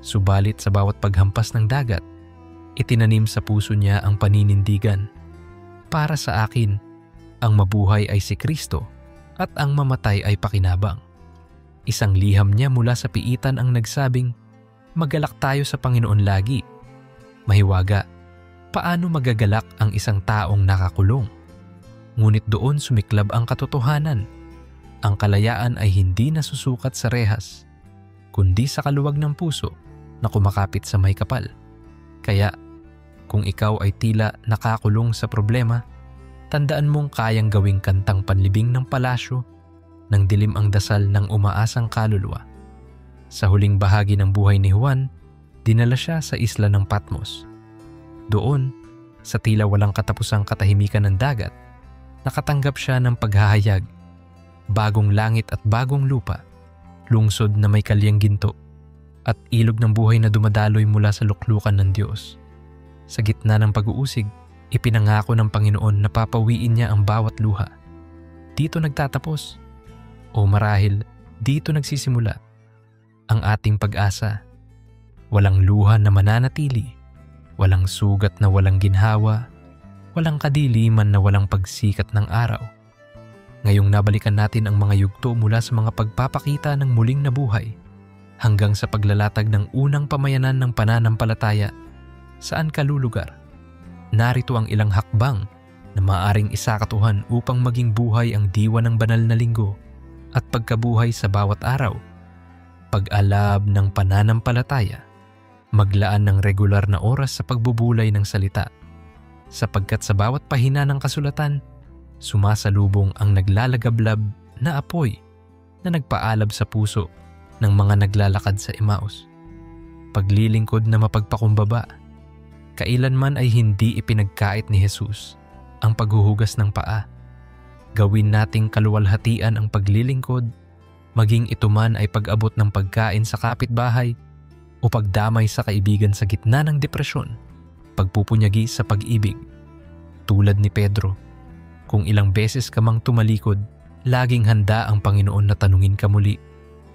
Subalit sa bawat paghampas ng dagat, itinanim sa puso niya ang paninindigan. Para sa akin, ang mabuhay ay si Kristo at ang mamatay ay pakinabang. Isang liham niya mula sa piitan ang nagsabing, "Magalak tayo sa Panginoon lagi." Mahiwaga, paano magagalak ang isang taong nakakulong? Ngunit doon sumiklab ang katotohanan. Ang kalayaan ay hindi nasusukat sa rehas, kundi sa kaluwag ng puso na kumakapit sa may kapal. Kaya, kung ikaw ay tila nakakulong sa problema, tandaan mong kayang gawing kantang panlibing ng palasyo nang dilim ang dasal ng umaasang kaluluwa. Sa huling bahagi ng buhay ni Juan, dinala siya sa isla ng Patmos. Doon, sa tila walang katapusang katahimikan ng dagat, nakatanggap siya ng paghahayag, bagong langit at bagong lupa, lungsod na may kalyang ginto, at ilog ng buhay na dumadaloy mula sa luklukan ng Diyos. Sa gitna ng pag-uusig, ipinangako ng Panginoon na papawiin niya ang bawat luha. Dito nagtatapos, o marahil dito nagsisimula, ang ating pag-asa. Walang luha na mananatili, walang sugat na walang ginhawa, walang kadiliman na walang pagsikat ng araw. Ngayong nabalikan natin ang mga yugto mula sa mga pagpapakita ng muling nabuhay hanggang sa paglalatag ng unang pamayanan ng pananampalataya, saan ka lulugar? Narito ang ilang hakbang na maaaring isakatuhan upang maging buhay ang diwa ng banal na linggo at pagkabuhay sa bawat araw. Pag-alab ng pananampalataya, maglaan ng regular na oras sa pagbubulay ng salita, sapagkat sa bawat pahina ng kasulatan, sumasalubong ang naglalagablab na apoy na nagpaalab sa puso ng mga naglalakad sa Emmaus. paglilingkod na mapagpakumbaba. Kailanman ay hindi ipinagkait ni Jesus ang paghuhugas ng paa. Gawin nating kaluwalhatian ang paglilingkod, maging ito man ay pag-abot ng pagkain sa kapitbahay o pagdamay sa kaibigan sa gitna ng depresyon, pagpupunyagi sa pag-ibig. Tulad ni Pedro, kung ilang beses ka mang tumalikod, laging handa ang Panginoon na tanungin ka muli,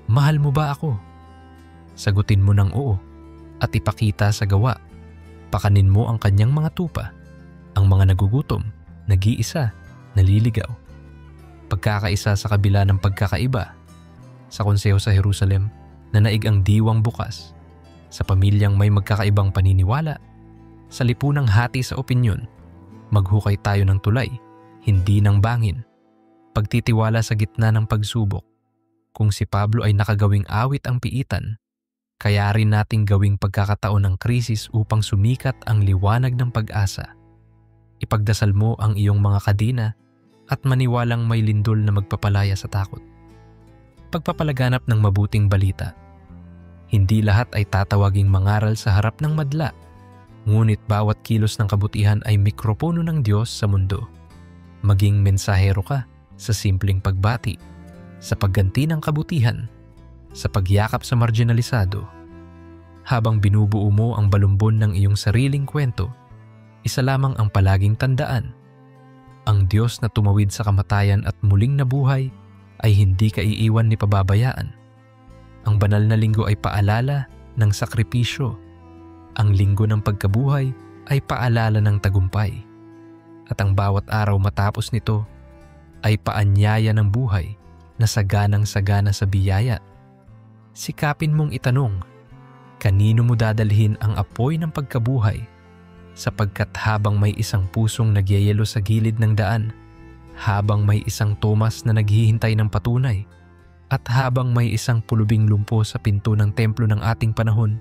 "Mahal mo ba ako?" Sagutin mo ng oo at ipakita sa gawa. Pakanin mo ang kanyang mga tupa, ang mga nagugutom, nag-iisa, naliligaw. Pagkakaisa sa kabila ng pagkakaiba. Sa konseho sa Jerusalem na naig ang diwang bukas. Sa pamilyang may magkakaibang paniniwala. Sa lipunang hati sa opinyon. Maghukay tayo ng tulay, hindi ng bangin. Pagtitiwala sa gitna ng pagsubok. Kung si Pablo ay nakagawing awit ang piitan, kaya rin nating gawing pagkakataon ng krisis upang sumikat ang liwanag ng pag-asa. Ipagdasal mo ang iyong mga kadina at maniwalang may lindol na magpapalaya sa takot. Pagpapalaganap ng mabuting balita. Hindi lahat ay tatawaging mangaral sa harap ng madla, ngunit bawat kilos ng kabutihan ay mikropono ng Diyos sa mundo. Maging mensahero ka sa simpleng pagbati, sa pagganti ng kabutihan, sa pagyakap sa marginalisado. Habang binubuo mo ang balumbon ng iyong sariling kwento, isa lamang ang palaging tandaan. Ang Diyos na tumawid sa kamatayan at muling nabuhay ay hindi ka iiwan ni pababayaan. Ang banal na linggo ay paalala ng sakripisyo. Ang linggo ng pagkabuhay ay paalala ng tagumpay. At ang bawat araw matapos nito ay paanyaya ng buhay na saganang-sagana sa biyaya. Sikapin mong itanong, kanino mo dadalhin ang apoy ng pagkabuhay? Sapagkat habang may isang pusong nagyayelo sa gilid ng daan, habang may isang Tomas na naghihintay ng patunay, at habang may isang pulubing lumpo sa pinto ng templo ng ating panahon,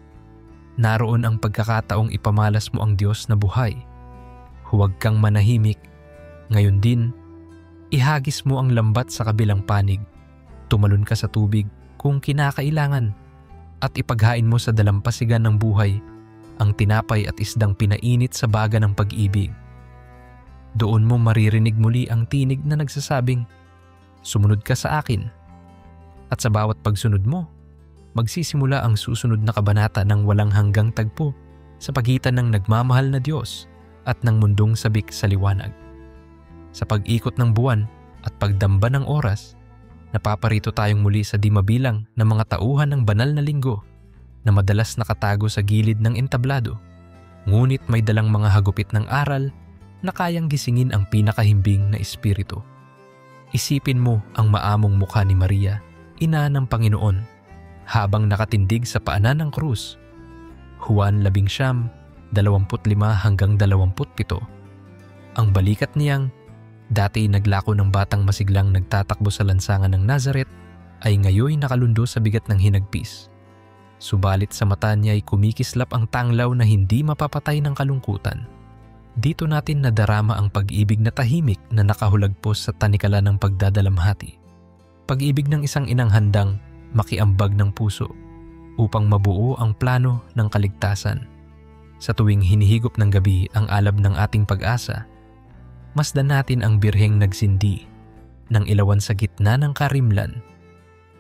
naroon ang pagkakataong ipamalas mo ang Diyos na buhay. Huwag kang manahimik. Ngayon din, ihagis mo ang lambat sa kabilang panig. Tumalon ka sa tubig kung kinakailangan at ipaghain mo sa dalampasigan ng buhay ang tinapay at isdang pinainit sa baga ng pag-ibig. Doon mo maririnig muli ang tinig na nagsasabing, "Sumunod ka sa akin." At sa bawat pagsunod mo, magsisimula ang susunod na kabanata ng walang hanggang tagpo sa pagitan ng nagmamahal na Diyos at ng mundong sabik sa liwanag. Sa pag-ikot ng buwan at pagdamba ng oras, napaparito tayong muli sa di mabilang na mga tauhan ng banal na linggo na madalas nakatago sa gilid ng entablado, ngunit may dalang mga hagupit ng aral na kayang gisingin ang pinakahimbing na espiritu. Isipin mo ang maamong mukha ni Maria, ina ng Panginoon, habang nakatindig sa paanan ng krus. Juan 11, 25 hanggang 27. Ang balikat niyang dati naglako ng batang masiglang nagtatakbo sa lansangan ng Nazaret ay ngayoy nakalundo sa bigat ng hinagpis. Subalit sa mata niya ay kumikislap ang tanglaw na hindi mapapatay ng kalungkutan. Dito natin nadarama ang pag-ibig na tahimik na nakahulagpos sa tanikala ng pagdadalamhati. Pag-ibig ng isang inang handang makiambag ng puso upang mabuo ang plano ng kaligtasan. Sa tuwing hinihigop ng gabi ang alab ng ating pag-asa, masdan natin ang birheng nagsindi ng ilawan sa gitna ng karimlan.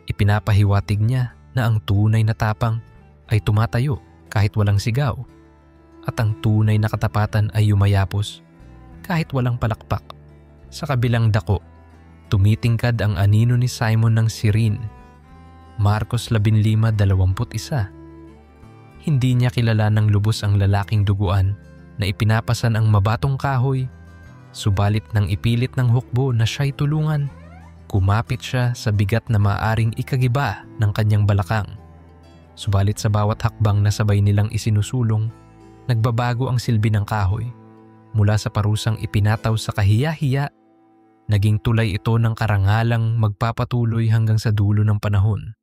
Ipinapahiwatig niya na ang tunay na tapang ay tumatayo kahit walang sigaw, at ang tunay na katapatan ay yumayapos kahit walang palakpak. Sa kabilang dako, tumitingkad ang anino ni Simon ng Cyrene. Marcos 15:21. Hindi niya kilala ng lubos ang lalaking duguan na ipinapasan ang mabatong kahoy, subalit nang ipilit ng hukbo na siya'y tulungan, kumapit siya sa bigat na maaring ikagiba ng kanyang balakang. Subalit sa bawat hakbang na sabay nilang isinusulong, nagbabago ang silbi ng kahoy. Mula sa parusang ipinataw sa kahiya-hiya, naging tulay ito ng karangalang magpapatuloy hanggang sa dulo ng panahon.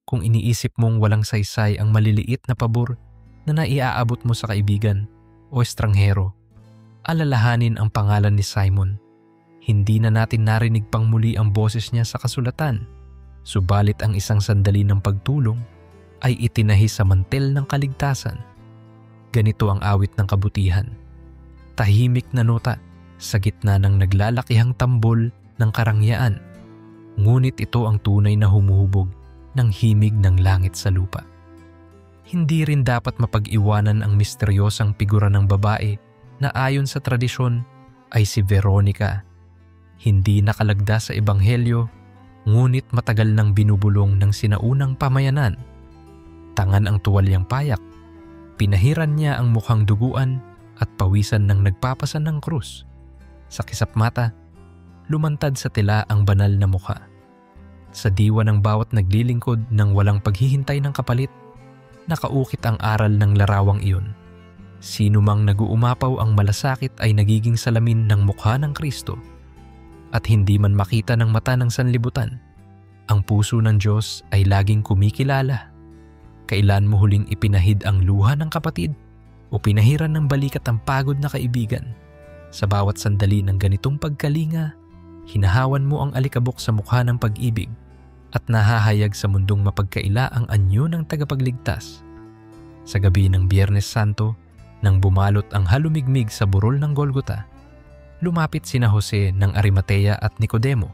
Kung iniisip mong walang saysay ang maliliit na pabor na naiaabot mo sa kaibigan o estranghero, alalahanin ang pangalan ni Simon. Hindi na natin narinig pang muli ang boses niya sa kasulatan, subalit ang isang sandali ng pagtulong ay itinahi sa mantel ng kaligtasan. Ganito ang awit ng kabutihan. Tahimik na nota sa gitna ng naglalakihang tambol ng karangyaan. Ngunit ito ang tunay na humuhubog ng himig ng langit sa lupa. Hindi rin dapat mapag-iwanan ang misteryosang figura ng babae na ayon sa tradisyon ay si Veronica. Hindi nakalagda sa ebanghelyo, ngunit matagal nang binubulong ng sinaunang pamayanan. Tangan ang tuwalyang payak, pinahiran niya ang mukhang duguan at pawisan ng nagpapasan ng krus. Sa kisap mata, lumantad sa tila ang banal na mukha. Sa diwa ng bawat naglilingkod ng walang paghihintay ng kapalit, nakaukit ang aral ng larawang iyon. Sino mang naguumapaw ang malasakit ay nagiging salamin ng mukha ng Kristo. At hindi man makita ng mata ng sanlibutan, ang puso ng Diyos ay laging kumikilala. Kailan mo huling ipinahid ang luha ng kapatid o pinahiran ng balikat ang pagod na kaibigan? Sa bawat sandali ng ganitong pagkalinga, hinahawan mo ang alikabok sa mukha ng pag-ibig at nahahayag sa mundong mapagkaila ang anyo ng tagapagligtas. Sa gabi ng Biyernes Santo, nang bumalot ang halumigmig sa burol ng Golgota, lumapit sina Jose ng Arimatea at Nicodemo,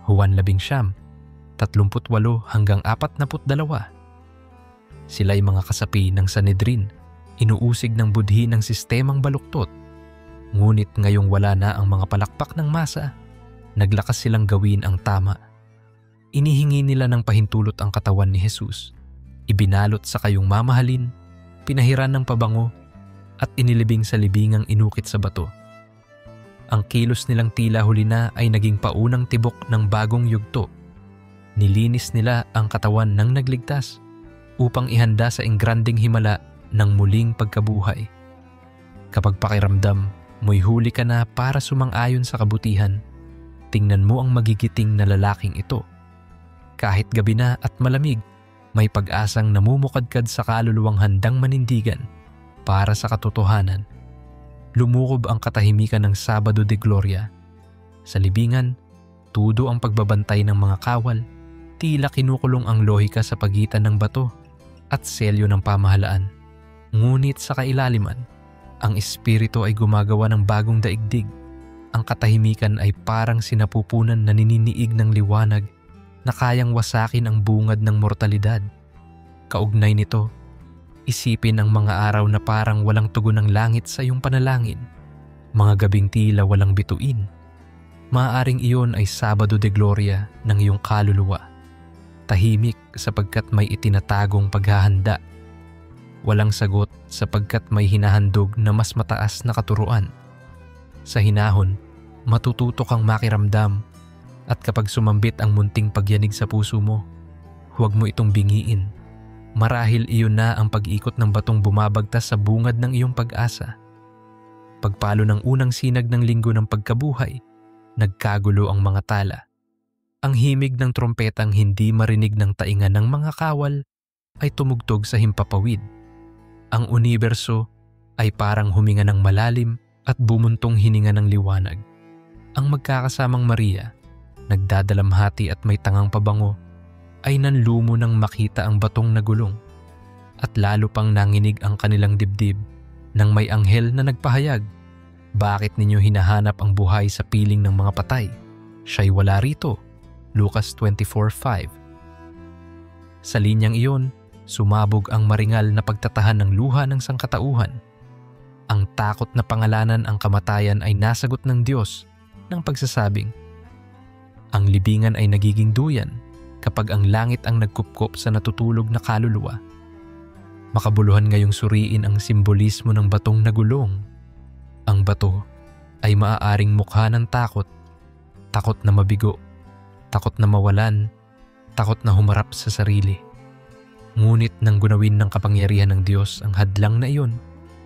Juan 19, 38 hanggang 42. Sila'y mga kasapi ng Sanedrin, inuusig ng budhi ng sistemang baluktot. Ngunit ngayong wala na ang mga palakpak ng masa, naglakas silang gawin ang tama. Inihingi nila ng pahintulot ang katawan ni Jesus, ibinalot sa kayong mamahalin, pinahiran ng pabango, at inilibing sa libingang inukit sa bato. Ang kilos nilang tila huli na ay naging paunang tibok ng bagong yugto. Nilinis nila ang katawan ng nagligtas upang ihanda sa engranding himala ng muling pagkabuhay. Kapag pakiramdam mo'y huli ka na para sumang-ayon sa kabutihan, tingnan mo ang magigiting na lalaking ito. Kahit gabi na at malamig, may pag-asang namumukadkad sa kaluluwang handang manindigan para sa katotohanan. Lumukob ang katahimikan ng Sabado de Gloria. Sa libingan, tudo ang pagbabantay ng mga kawal, tila kinukulong ang lohika sa pagitan ng bato at selyo ng pamahalaan. Ngunit sa kailaliman, ang espiritu ay gumagawa ng bagong daigdig. Ang katahimikan ay parang sinapupunan na nininiig ng liwanag na kayang wasakin ang bungad ng mortalidad. Kaugnay nito, isipin ang mga araw na parang walang tugon ng langit sa iyong panalangin, mga gabing tila walang bituin. Maaaring iyon ay Sabado de Gloria ng iyong kaluluwa. Tahimik sapagkat may itinatagong paghahanda. Walang sagot sapagkat may hinahandog na mas mataas na katuruan. Sa hinahon, matututo kang makiramdam, at kapag sumambit ang munting pagyanig sa puso mo, huwag mo itong bingiin. Marahil iyon na ang pag-ikot ng batong bumabagtas sa bungad ng iyong pag-asa. Pagpalo ng unang sinag ng linggo ng pagkabuhay, nagkagulo ang mga tala. Ang himig ng trompetang hindi marinig ng taingan ng mga kawal ay tumugtog sa himpapawid. Ang universo ay parang huminga ng malalim at bumuntong hininga ng liwanag. Ang magkakasamang Maria, nagdadalamhati at may tangang pabango, ay nanlumo nang makita ang batong nagulong, at lalo pang nanginig ang kanilang dibdib nang may anghel na nagpahayag, "Bakit ninyo hinahanap ang buhay sa piling ng mga patay? Siya'y wala rito." Lucas 24:5. Sa linyang iyon, sumabog ang maringal na pagtatahan ng luha ng sangkatauhan. Ang takot na pangalanan ang kamatayan ay nasagot ng Diyos ng pagsasabing, ang libingan ay nagiging duyan kapag ang langit ang nagkupkop sa natutulog na kaluluwa. Makabuluhan ngayong suriin ang simbolismo ng batong nagulong. Ang bato ay maaaring mukha ng takot, takot na mabigo, takot na mawalan, takot na humarap sa sarili. Ngunit nang gunawin ng kapangyarihan ng Diyos ang hadlang na iyon,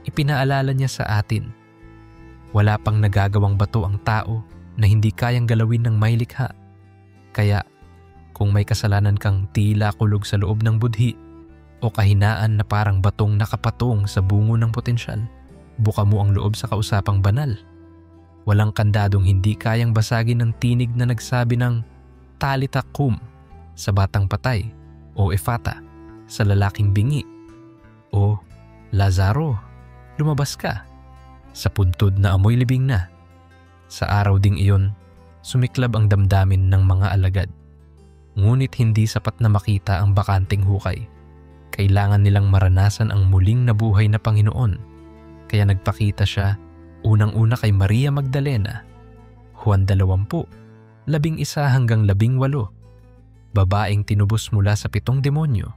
ipinaalala niya sa atin, wala pang nagagawang bato ang tao na hindi kayang galawin ng may likha. Kaya kung may kasalanan kang tila kulog sa loob ng budhi o kahinaan na parang batong nakapatong sa bungo ng potensyal, buka mo ang loob sa kausapang banal. Walang kandadong hindi kayang basagin ng tinig na nagsabi ng Talitha Kum sa batang patay o Ephata. sa lalaking bingi, "O, Lazaro, lumabas ka." Sa puntod na amoy libing na. Sa araw ding iyon, sumiklab ang damdamin ng mga alagad. Ngunit hindi sapat na makita ang bakanting hukay. Kailangan nilang maranasan ang muling nabuhay na Panginoon. Kaya nagpakita siya unang-una kay Maria Magdalena, Juan 20, 11 hanggang 18, babaeng tinubos mula sa 7 demonyo.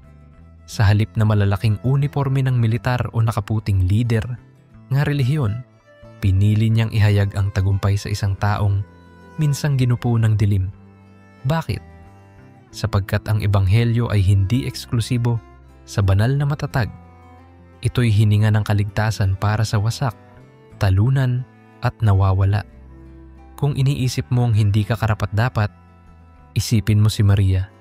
Sa halip na malalaking uniforme ng militar o nakaputing lider ng relihiyon, pinili niyang ihayag ang tagumpay sa isang taong minsang ginupo ng dilim. Bakit? Sapagkat ang ebanghelyo ay hindi eksklusibo sa banal na matatag. Ito'y hininga ng kaligtasan para sa wasak, talunan at nawawala. Kung iniisip mong hindi ka karapat-dapat, isipin mo si Maria.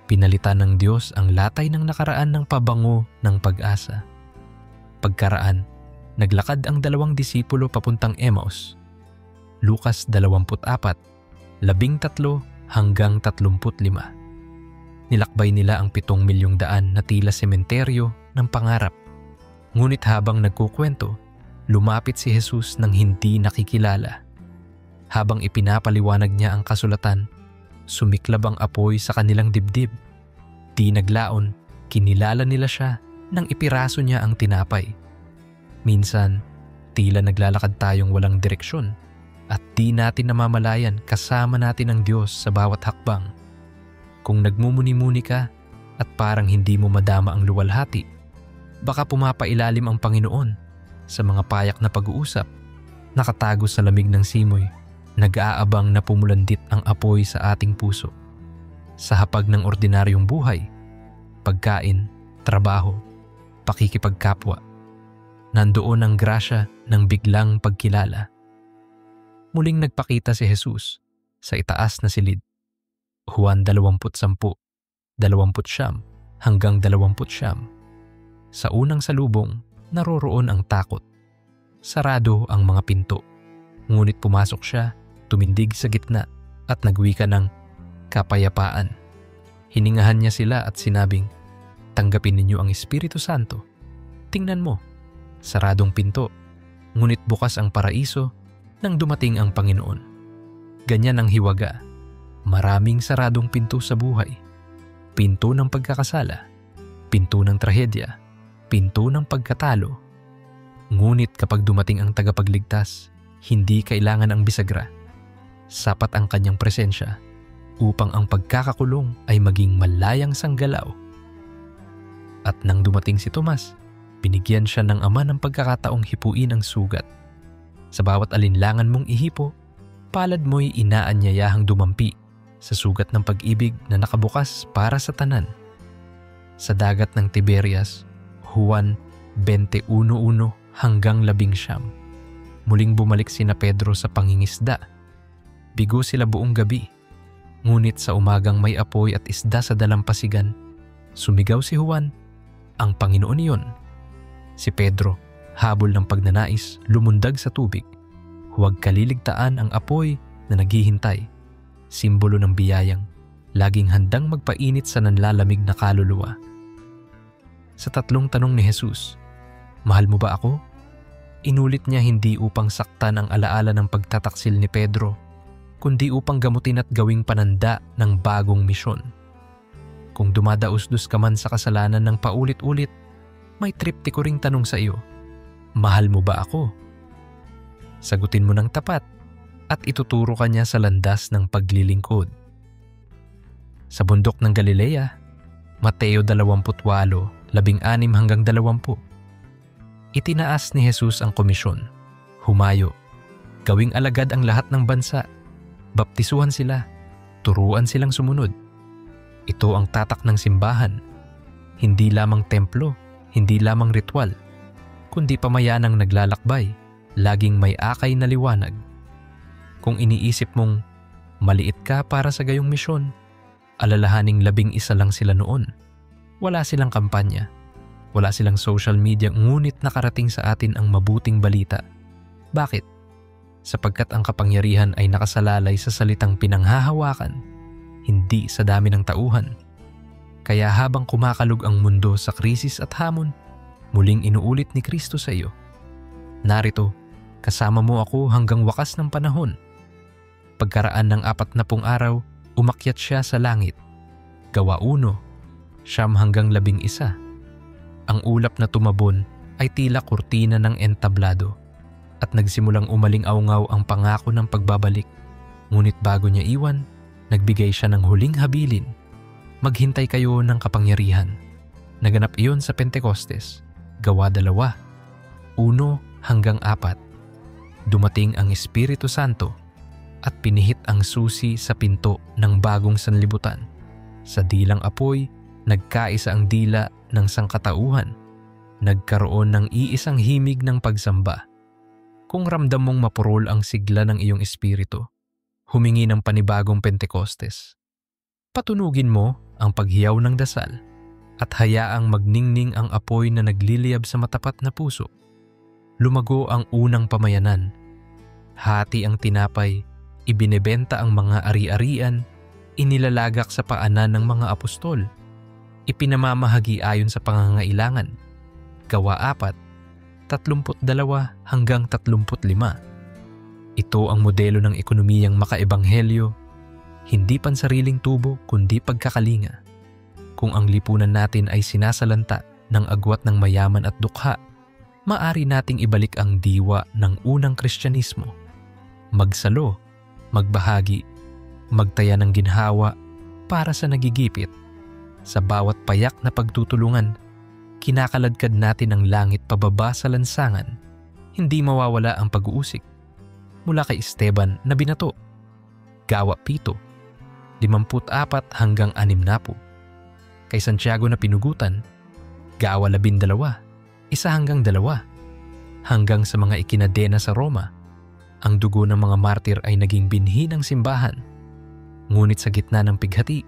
Pinalitan ng Diyos ang latay ng nakaraan ng pabango ng pag-asa. Pagkaraan, naglakad ang 2 disipulo papuntang Emmaus. Lucas 24, 13 hanggang 35. Nilakbay nila ang 7 milyong daan na tila sementeryo ng pangarap. Ngunit habang nagkukwento, lumapit si Jesus ng hindi nakikilala. Habang ipinapaliwanag niya ang kasulatan, sumiklab ang apoy sa kanilang dibdib. Di naglaon, kinilala nila siya nang ipiraso niya ang tinapay. Minsan, tila naglalakad tayong walang direksyon at di natin namamalayan kasama natin ang Diyos sa bawat hakbang. Kung nagmumuni-muni ka at parang hindi mo madama ang luwalhati, baka pumapailalim ang Panginoon sa mga payak na pag-uusap, nakatago sa lamig ng simoy, nag-aabang na pumulandit ang apoy sa ating puso. Sa hapag ng ordinaryong buhay, pagkain, trabaho, pakikipagkapwa, nandoon ang grasya ng biglang pagkilala. Muling nagpakita si Jesus sa itaas na silid. Juan 20:10, 20 hanggang 20. Sa unang salubong, naroroon ang takot. Sarado ang mga pinto. Ngunit pumasok siya, tumindig sa gitna at nagwika ng kapayapaan. Hiningahan niya sila at sinabing, "Tanggapin ninyo ang Espiritu Santo. Tingnan mo, saradong pinto, ngunit bukas ang paraiso nang dumating ang Panginoon." Ganyan ang hiwaga. Maraming saradong pinto sa buhay. Pinto ng pagkakasala, pinto ng trahedya, pinto ng pagkatalo. Ngunit kapag dumating ang tagapagligtas, hindi kailangan ang bisagra. Sapat ang kanyang presensya upang ang pagkakakulong ay maging malayang sanggalaw. At nang dumating si Tomas, binigyan siya ng Ama ng pagkakataong hipuin ang sugat. Sa bawat alinlangan mong ihipo, palad mo'y inaanyayahang dumampi sa sugat ng pag-ibig na nakabukas para sa tanan. Sa dagat ng Tiberias, Juan 21:1 hanggang 11. Muling bumalik sina Pedro sa pangingisda. Bigo sila buong gabi. Ngunit sa umagang may apoy at isda sa dalampasigan, sumigaw si Juan, "Ang Panginoon iyon." Si Pedro, habol ng pagnanais, lumundag sa tubig. Huwag kaliligtaan ang apoy na naghihintay. Simbolo ng biyayang, laging handang magpainit sa nanlalamig na kaluluwa. Sa 3 tanong ni Jesus, "Mahal mo ba ako?" Inulit niya hindi upang saktan ang alaala ng pagtataksil ni Pedro, kundi upang gamutin at gawing pananda ng bagong misyon. Kung dumadausdos ka man sa kasalanan ng paulit-ulit, may triptiko ring tanong sa iyo, "Mahal mo ba ako?" Sagutin mo ng tapat at ituturo ka niya sa landas ng paglilingkod. Sa bundok ng Galilea, Mateo 28, 16 hanggang 20. Itinaas ni Jesus ang komisyon. Humayo, gawing alagad ang lahat ng bansa, baptisuhan sila, turuan silang sumunod. Ito ang tatak ng simbahan, hindi lamang templo, hindi lamang ritual, kundi pamayanang naglalakbay, laging may akay na liwanag. Kung iniisip mong maliit ka para sa gayong misyon, alalahaning 11 lang sila noon. Wala silang kampanya, wala silang social media, ngunit nakarating sa atin ang mabuting balita. Bakit? Sapagkat ang kapangyarihan ay nakasalalay sa salitang pinanghahawakan, hindi sa dami ng tauhan. Kaya habang kumakalog ang mundo sa krisis at hamon, muling inuulit ni Kristo sa iyo, narito, kasama mo ako hanggang wakas ng panahon. Pagkaraan ng 40 araw, umakyat siya sa langit. Gawa 1, 9-11. Ang ulap na tumabon ay tila kurtina ng entablado at nagsimulang umaling-awngaw ang pangako ng pagbabalik. Ngunit bago niya iwan, nagbigay siya ng huling habilin. Maghintay kayo ng kapangyarihan. Naganap iyon sa Pentecostes, Gawa 2, 1-4. Dumating ang Espiritu Santo at pinihit ang susi sa pinto ng bagong sanlibutan. Sa dilang apoy, nagkaisa ang dila ng sangkatauhan. Nagkaroon ng iisang himig ng pagsamba. Kung ramdam mong mapurol ang sigla ng iyong espiritu, humingi ng panibagong Pentecostes. Patunugin mo ang paghiyaw ng dasal at hayaang magningning ang apoy na nagliliyab sa matapat na puso. Lumago ang unang pamayanan. Hati ang tinapay, ibinebenta ang mga ari-arian, inilalagak sa paanan ng mga apostol. Ipinamamahagi ayon sa pangangailangan. Gawa 4, 32-35. Ito ang modelo ng ekonomiyang makaebanghelyo, hindi pansariling tubo kundi pagkakalinga. Kung ang lipunan natin ay sinasalanta ng agwat ng mayaman at dukha, maari nating ibalik ang diwa ng unang Kristyanismo. Magsalo, magbahagi, magtaya ng ginhawa para sa nagigipit. Sa bawat payak na pagtutulungan, kinakaladkad natin ang langit pababa sa lansangan. Hindi mawawala ang pag-uusik. Mula kay Esteban na binato. Gawa 7, 54-60. Kay Santiago na pinugutan. Gawa 12, 1-2. Hanggang sa mga ikinadena sa Roma. Ang dugo ng mga martir ay naging binhi ng simbahan. Ngunit sa gitna ng pighati,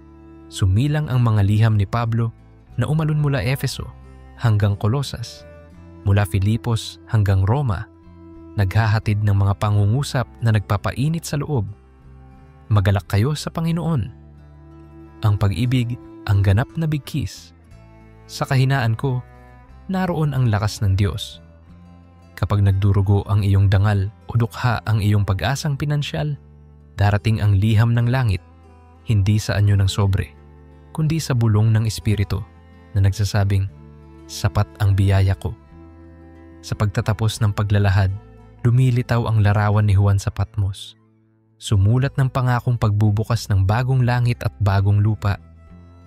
sumilang ang mga liham ni Pablo na umalun mula Efeso hanggang Colosas, mula Filipos hanggang Roma, naghahatid ng mga pangungusap na nagpapainit sa loob. Magalak kayo sa Panginoon. Ang pag-ibig ang ganap na bigkis. Sa kahinaan ko, naroon ang lakas ng Diyos. Kapag nagdurugo ang iyong dangal o dukha ang iyong pag-asang pinansyal, darating ang liham ng langit, hindi sa anyo ng sobre, kundi sa bulong ng Espiritu na nagsasabing, sapat ang biyaya ko. Sa pagtatapos ng paglalahad, lumilitaw ang larawan ni Juan sa Patmos. Sumulat ng pangakong pagbubukas ng bagong langit at bagong lupa.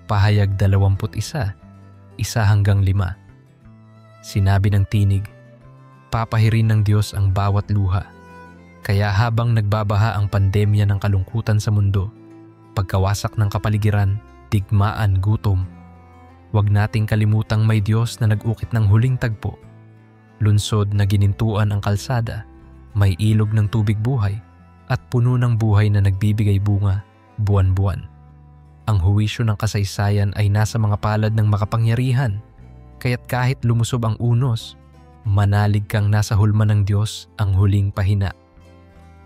Pahayag 21, 1-5. Sinabi ng tinig, papahirin ng Diyos ang bawat luha. Kaya habang nagbabaha ang pandemya ng kalungkutan sa mundo, pagkawasak ng kapaligiran, digmaan, gutom, huwag nating kalimutang may Diyos na nag-ukit ng huling tagpo. Lunsod na ginintuan ang kalsada, may ilog ng tubig buhay, at puno ng buhay na nagbibigay bunga, buwan-buwan. Ang huwisyo ng kasaysayan ay nasa mga palad ng makapangyarihan, kaya't kahit lumusob ang unos, manalig kang nasa hulma ng Diyos ang huling pahina.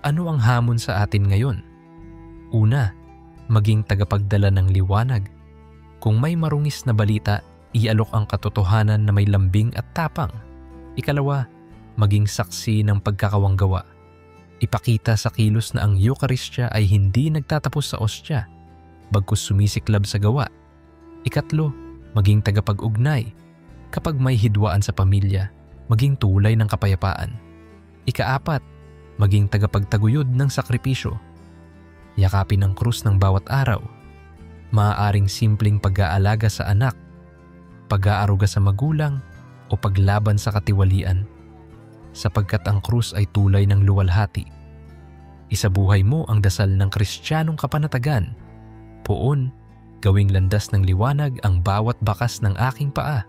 Ano ang hamon sa atin ngayon? Una, maging tagapagdala ng liwanag. Kung may marungis na balita, ialok ang katotohanan na may lambing at tapang. Ikalawa, maging saksi ng pagkakawanggawa. Ipakita sa kilos na ang Eukaristya ay hindi nagtatapos sa ostya, bagkus sumisiklab sa gawa. Ikatlo, maging tagapag-ugnay. Kapag may hidwaan sa pamilya, maging tulay ng kapayapaan. Ikaapat, maging tagapagtaguyod ng sakripisyo. Yakapin ang krus ng bawat araw. Maaaring simpleng pag-aalaga sa anak, pag-aaruga sa magulang, o paglaban sa katiwalian, sapagkat ang krus ay tulay ng luwalhati. Isabuhay mo ang dasal ng Kristiyanong kapanatagan. Poon, gawing landas ng liwanag ang bawat bakas ng aking paa,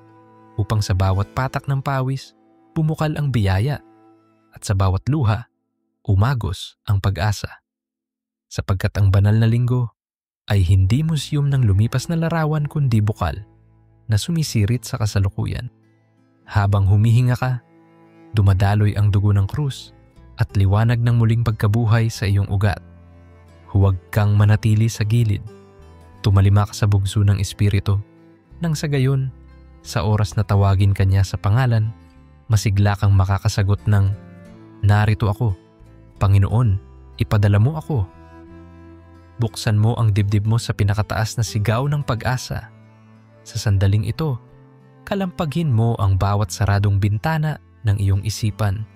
upang sa bawat patak ng pawis, bumukal ang biyaya, at sa bawat luha, umagos ang pag-asa. Sapagkat ang banal na linggo ay hindi museum ng lumipas na larawan kundi bukal na sumisirit sa kasalukuyan. Habang humihinga ka, dumadaloy ang dugo ng krus at liwanag ng muling pagkabuhay sa iyong ugat. Huwag kang manatili sa gilid. Tumalima ka sa bugso ng Espiritu Nang sa gayon, sa oras na tawagin ka niya sa pangalan, masigla kang makakasagot ng, "Narito ako, Panginoon, ipadala mo ako." Buksan mo ang dibdib mo sa pinakataas na sigaw ng pag-asa. Sa sandaling ito, kalampagin mo ang bawat saradong bintana ng iyong isipan,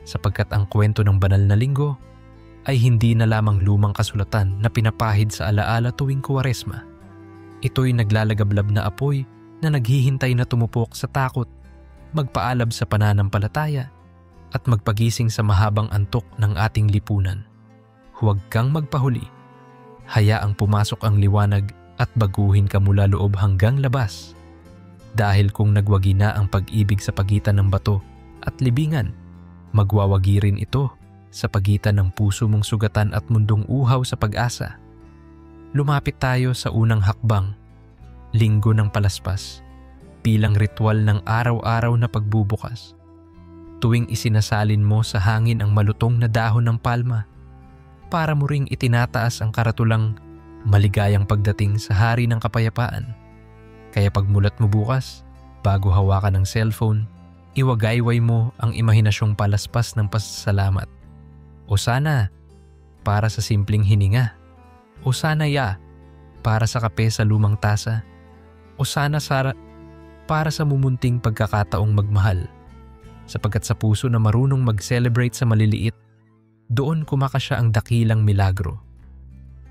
sapagkat ang kwento ng banal na linggo ay hindi na lamang lumang kasulatan na pinapahid sa alaala tuwing Kwaresma. Ito'y naglalagablab na apoy na naghihintay na tumupok sa takot, magpaalab sa pananampalataya, at magpagising sa mahabang antok ng ating lipunan. Huwag kang magpahuli. Hayaang pumasok ang liwanag at baguhin ka mula loob hanggang labas. Dahil kung nagwagi na ang pag-ibig sa pagitan ng bato at libingan, magwawagi rin ito sa pagitan ng puso mong sugatan at mundong uhaw sa pag-asa. Lumapit tayo sa unang hakbang, Linggo ng Palaspas, bilang ritual ng araw-araw na pagbubukas. Tuwing isinasalin mo sa hangin ang malutong na dahon ng palma, para mo ring itinataas ang karatulang maligayang pagdating sa hari ng kapayapaan. Kaya pagmulat mo bukas, bago hawakan ng cellphone, iwagayway mo ang imahinasyong palaspas ng pasasalamat. O sana, para sa simpleng hininga. O sana para sa kape sa lumang tasa. O sana para sa mumunting pagkakataong magmahal. Sapagkat sa puso na marunong mag-celebrate sa maliliit, doon kumakasya ang dakilang milagro.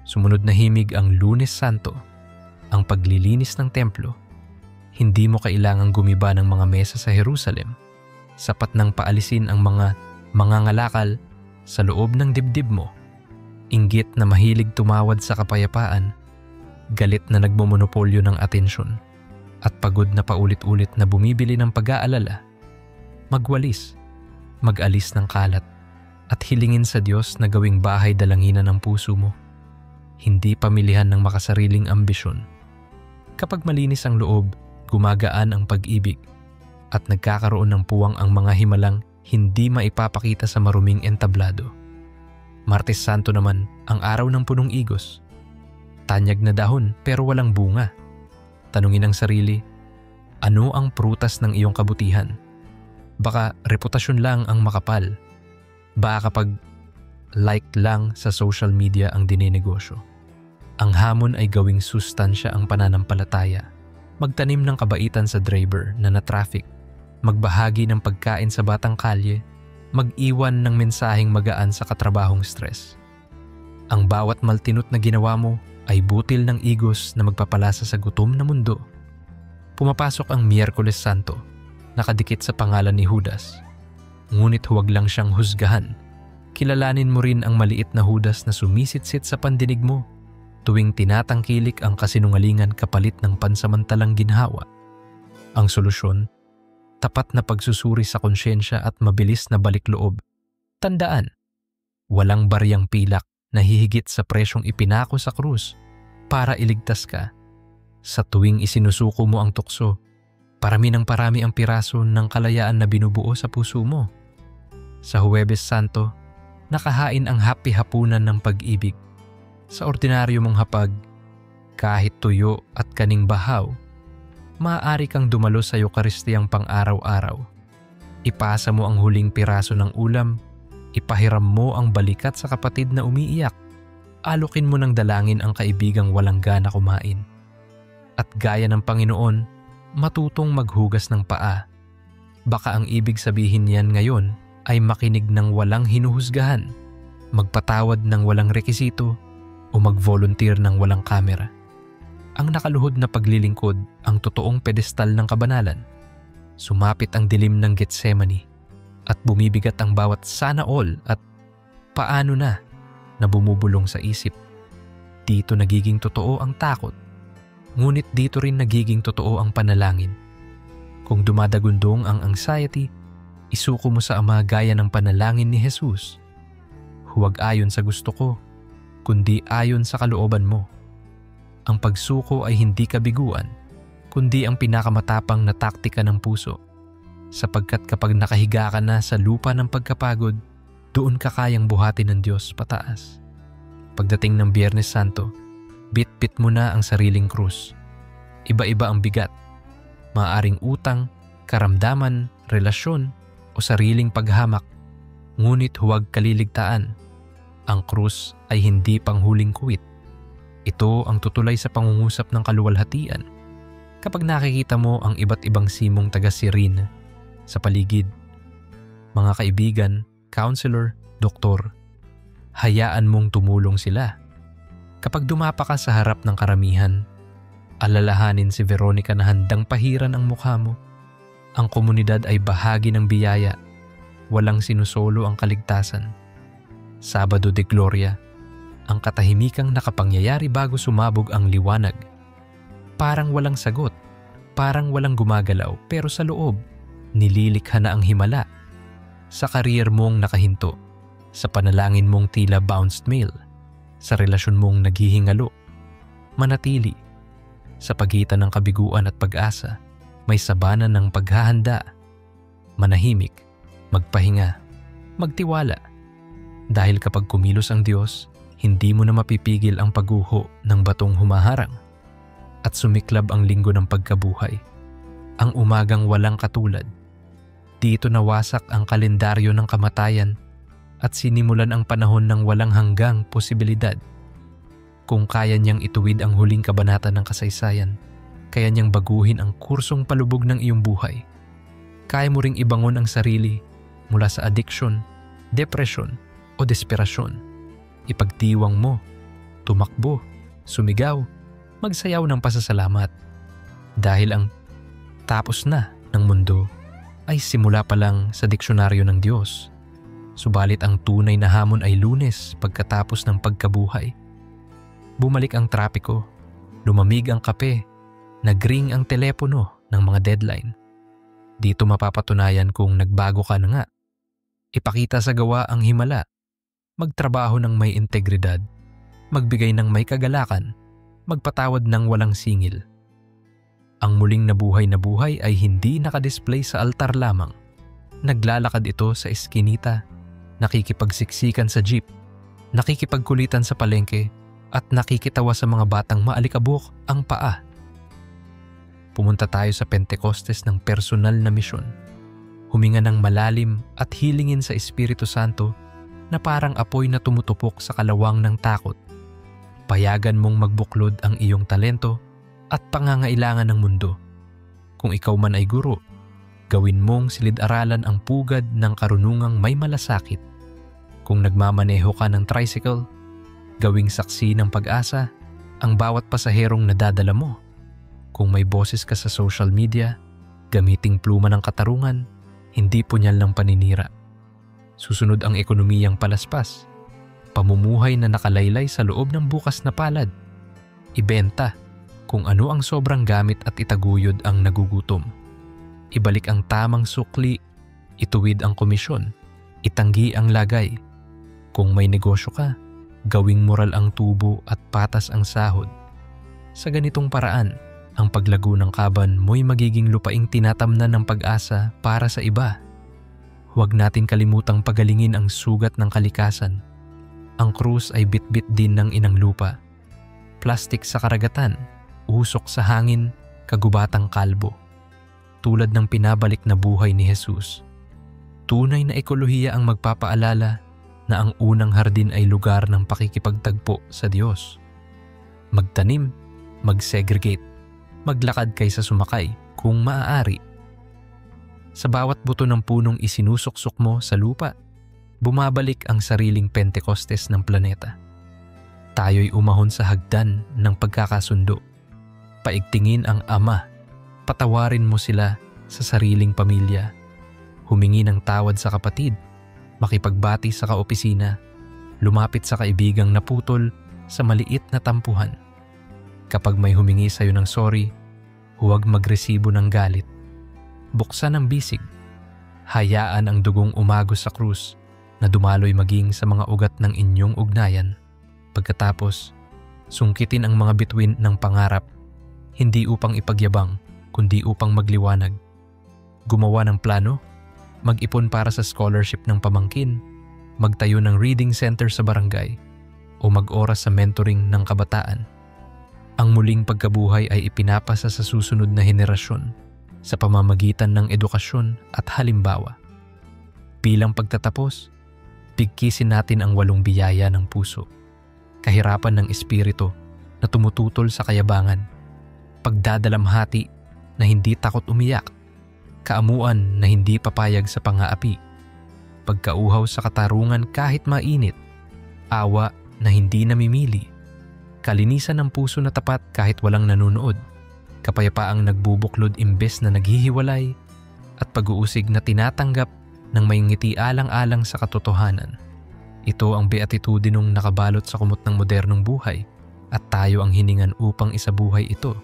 Sumunod na himig ang Lunes Santo, ang paglilinis ng templo. Hindi mo kailangang gumiba ng mga mesa sa Jerusalem. Sapat nang paalisin ang mga mangangalakal sa loob ng dibdib mo. Inggit na mahilig tumawad sa kapayapaan, galit na nagmomonopolyo ng atensyon, at pagod na paulit-ulit na bumibili ng pag-aalala. Magwalis, mag-alis ng kalat, at hilingin sa Diyos na gawing bahay dalanginan ng puso mo, hindi pamilihan ng makasariling ambisyon. Kapag malinis ang loob, gumagaan ang pag-ibig, at nagkakaroon ng puwang ang mga himalang hindi maipapakita sa maruming entablado. Martes Santo naman ang araw ng punong igos. Tanyag na dahon pero walang bunga. Tanungin ang sarili, ano ang prutas ng iyong kabutihan? Baka reputasyon lang ang makapal. Baka kapag like lang sa social media ang dinenegosyo. Ang hamon ay gawing sustansya ang pananampalataya. Magtanim ng kabaitan sa driver na na-traffic. Magbahagi ng pagkain sa batang kalye. Mag-iwan ng mensaheng magaan sa katrabahong stress. Ang bawat maltinot na ginawa mo ay butil ng igos na magpapalasa sa gutom na mundo. Pumapasok ang Miyerkules Santo, nakadikit sa pangalan ni Judas. Ngunit huwag lang siyang husgahan. Kilalanin mo rin ang maliit na Judas na sumisitsit sa pandinig mo tuwing tinatangkilik ang kasinungalingan kapalit ng pansamantalang ginhawa. Ang solusyon, tapat na pagsusuri sa konsyensya at mabilis na balik loob. Tandaan, walang baryang pilak na hihigit sa presyong ipinako sa krus para iligtas ka. Sa tuwing isinusuko mo ang tukso, parami ng parami ang piraso ng kalayaan na binubuo sa puso mo. Sa Huwebes Santo, nakahain ang hapi-hapunan ng pag-ibig. Sa ordinaryo mong hapag, kahit tuyo at kaning bahaw, maaari kang dumalo sa Eukaristiyang pang-araw-araw. Ipasa mo ang huling piraso ng ulam, ipahiram mo ang balikat sa kapatid na umiiyak, alukin mo ng dalangin ang kaibigang walang gana kumain. At gaya ng Panginoon, matutong maghugas ng paa. Baka ang ibig sabihin niyan ngayon ay makinig ng walang hinuhusgahan, magpatawad ng walang rekisito, o mag-volunteer ng walang kamera. Ang nakaluhod na paglilingkod ang totoong pedestal ng kabanalan. Sumapit ang dilim ng Getsemani at bumibigat ang bawat sana all at paano na bumubulong sa isip. Dito nagiging totoo ang takot. Ngunit dito rin nagiging totoo ang panalangin. Kung dumadagundong ang anxiety, isuko mo sa Ama gaya ng panalangin ni Jesus. Huwag ayon sa gusto ko, kundi ayon sa kalooban mo. Ang pagsuko ay hindi kabiguan, kundi ang pinakamatapang na taktika ng puso. Sapagkat kapag nakahiga ka na sa lupa ng pagkapagod, doon ka kayang buhatin ng Diyos pataas. Pagdating ng Biyernes Santo, bit-bit mo na ang sariling krus. Iba-iba ang bigat. Maaaring utang, karamdaman, relasyon, o sariling paghamak. Ngunit huwag kaliligtaan. Ang krus ay hindi panghuling kuwit. Ito ang tutulay sa pangungusap ng kaluwalhatian. Kapag nakikita mo ang iba't ibang simong taga-Cyrene sa paligid, mga kaibigan, counselor, doktor, hayaan mong tumulong sila. Kapag dumapa ka sa harap ng karamihan, alalahanin si Veronica na handang pahiran ang mukha mo. Ang komunidad ay bahagi ng biyaya. Walang sinusolo ang kaligtasan. Sabado de Gloria, ang katahimikang nakapangyayari bago sumabog ang liwanag. Parang walang sagot, parang walang gumagalaw, pero sa loob, nililikha na ang himala. Sa career mong nakahinto, sa panalangin mong tila bounced mail, sa relasyon mong naghihingalo, manatili. Sa pagitan ng kabiguan at pag-asa, may sabana ng paghahanda. Manahimik, magpahinga, magtiwala. Dahil kapag kumilos ang Diyos, hindi mo na mapipigil ang pagguho ng batong humaharang. At sumiklab ang linggo ng pagkabuhay, ang umagang walang katulad. Dito nawasak ang kalendaryo ng kamatayan at sinimulan ang panahon ng walang hanggang posibilidad. Kung kaya niyang ituwid ang huling kabanata ng kasaysayan, kaya niyang baguhin ang kursong palubog ng iyong buhay. Kaya mo ring ibangon ang sarili mula sa addiction, depresyon o desperasyon. Ipagdiwang mo, tumakbo, sumigaw, magsayaw ng pasasalamat. Dahil ang tapos na ng mundo ay simula pa lang sa diksyonaryo ng Diyos. Subalit ang tunay na hamon ay Lunes pagkatapos ng pagkabuhay. Bumalik ang trapiko, lumamig ang kape, nagring ang telepono ng mga deadline. Dito mapapatunayan kung nagbago ka na nga. Ipakita sa gawa ang himala, magtrabaho ng may integridad, magbigay ng may kagalakan, magpatawad ng walang singil. Ang muling na buhay ay hindi nakadisplay sa altar lamang. Naglalakad ito sa eskinita, nakikipagsiksikan sa jeep, nakikipagkulitan sa palengke, at nakikitawa sa mga batang maalikabok ang paa. Pumunta tayo sa Pentecostes ng personal na misyon. Huminga ng malalim at hilingin sa Espiritu Santo na parang apoy na tumutupok sa kalawang ng takot. Payagan mong magbuklod ang iyong talento at pangangailangan ng mundo. Kung ikaw man ay guro, gawin mong silid-aralan ang pugad ng karunungang may malasakit. Kung nagmamaneho ka ng tricycle, gawing saksi ng pag-asa ang bawat pasaherong nadadala mo. Kung may boses ka sa social media, gamiting pluma ng katarungan, hindi punyal ng paninira. Susunod ang ekonomiyang palaspas, pamumuhay na nakalaylay sa loob ng bukas na palad. Ibenta kung ano ang sobrang gamit at itaguyod ang nagugutom. Ibalik ang tamang sukli, ituwid ang komisyon, itanggi ang lagay. Kung may negosyo ka, gawing moral ang tubo at patas ang sahod. Sa ganitong paraan, ang paglago ng kaban mo'y magiging lupaing tinatamnan ng pag-asa para sa iba. Huwag natin kalimutang pagalingin ang sugat ng kalikasan. Ang krus ay bitbit din ng inang lupa. Plastik sa karagatan, usok sa hangin, kagubatang kalbo. Tulad ng pinabalik na buhay ni Jesus. Tunay na ekolohiya ang magpapaalala na ang unang hardin ay lugar ng pakikipagtagpo sa Diyos. Magtanim, mag-segregate, maglakad kaysa sumakay kung maaari. Sa bawat buto ng punong isinusuksok mo sa lupa, bumabalik ang sariling Pentecostes ng planeta. Tayo'y umahon sa hagdan ng pagkakasundo. Paigtingin ang Ama, patawarin mo sila sa sariling pamilya, humingi ng tawad sa kapatid, makipagbati sa kaopisina, lumapit sa kaibigang naputol sa maliit na tampuhan. Kapag may humingi sa iyo ng sorry, huwag magresibo ng galit. Buksan ang bisig. Hayaan ang dugong umagos sa krus na dumaloy maging sa mga ugat ng inyong ugnayan. Pagkatapos, sungkitin ang mga bituin ng pangarap, hindi upang ipagyabang, kundi upang magliwanag. Gumawa ng plano, mag-ipon para sa scholarship ng pamangkin, magtayo ng reading center sa barangay, o mag-oras sa mentoring ng kabataan. Ang muling pagkabuhay ay ipinapasa sa susunod na henerasyon sa pamamagitan ng edukasyon at halimbawa. Bilang pagtatapos, bigkisin natin ang 8 biyaya ng puso. Kahirapan ng espiritu na tumututol sa kayabangan, pagdadalamhati na hindi takot umiyak, kaamuan na hindi papayag sa pang-aapi, pagkauhaw sa katarungan kahit mainit, awa na hindi namimili, kalinisan ng puso na tapat kahit walang nanonood, kapayapaang nagbubuklod imbes na naghihiwalay, at pag-uusig na tinatanggap ng may ngiti alang-alang sa katotohanan. Ito ang beatitudinong nakabalot sa kumot ng modernong buhay at tayo ang hiningan upang isabuhay ito.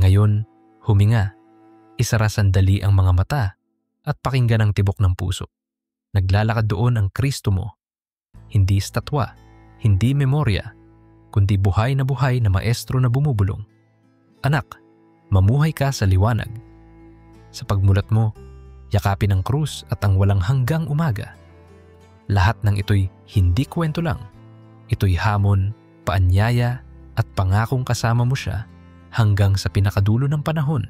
Ngayon, huminga, isara sandali ang mga mata at pakinggan ang tibok ng puso. Naglalakad doon ang Kristo mo. Hindi estatwa, hindi memorya, kundi buhay na maestro na bumubulong. Anak, mamuhay ka sa liwanag. Sa pagmulat mo, yakapin ang krus at ang walang hanggang umaga. Lahat ng ito'y hindi kwento lang. Ito'y hamon, paanyaya at pangakong kasama mo siya hanggang sa pinakadulo ng panahon.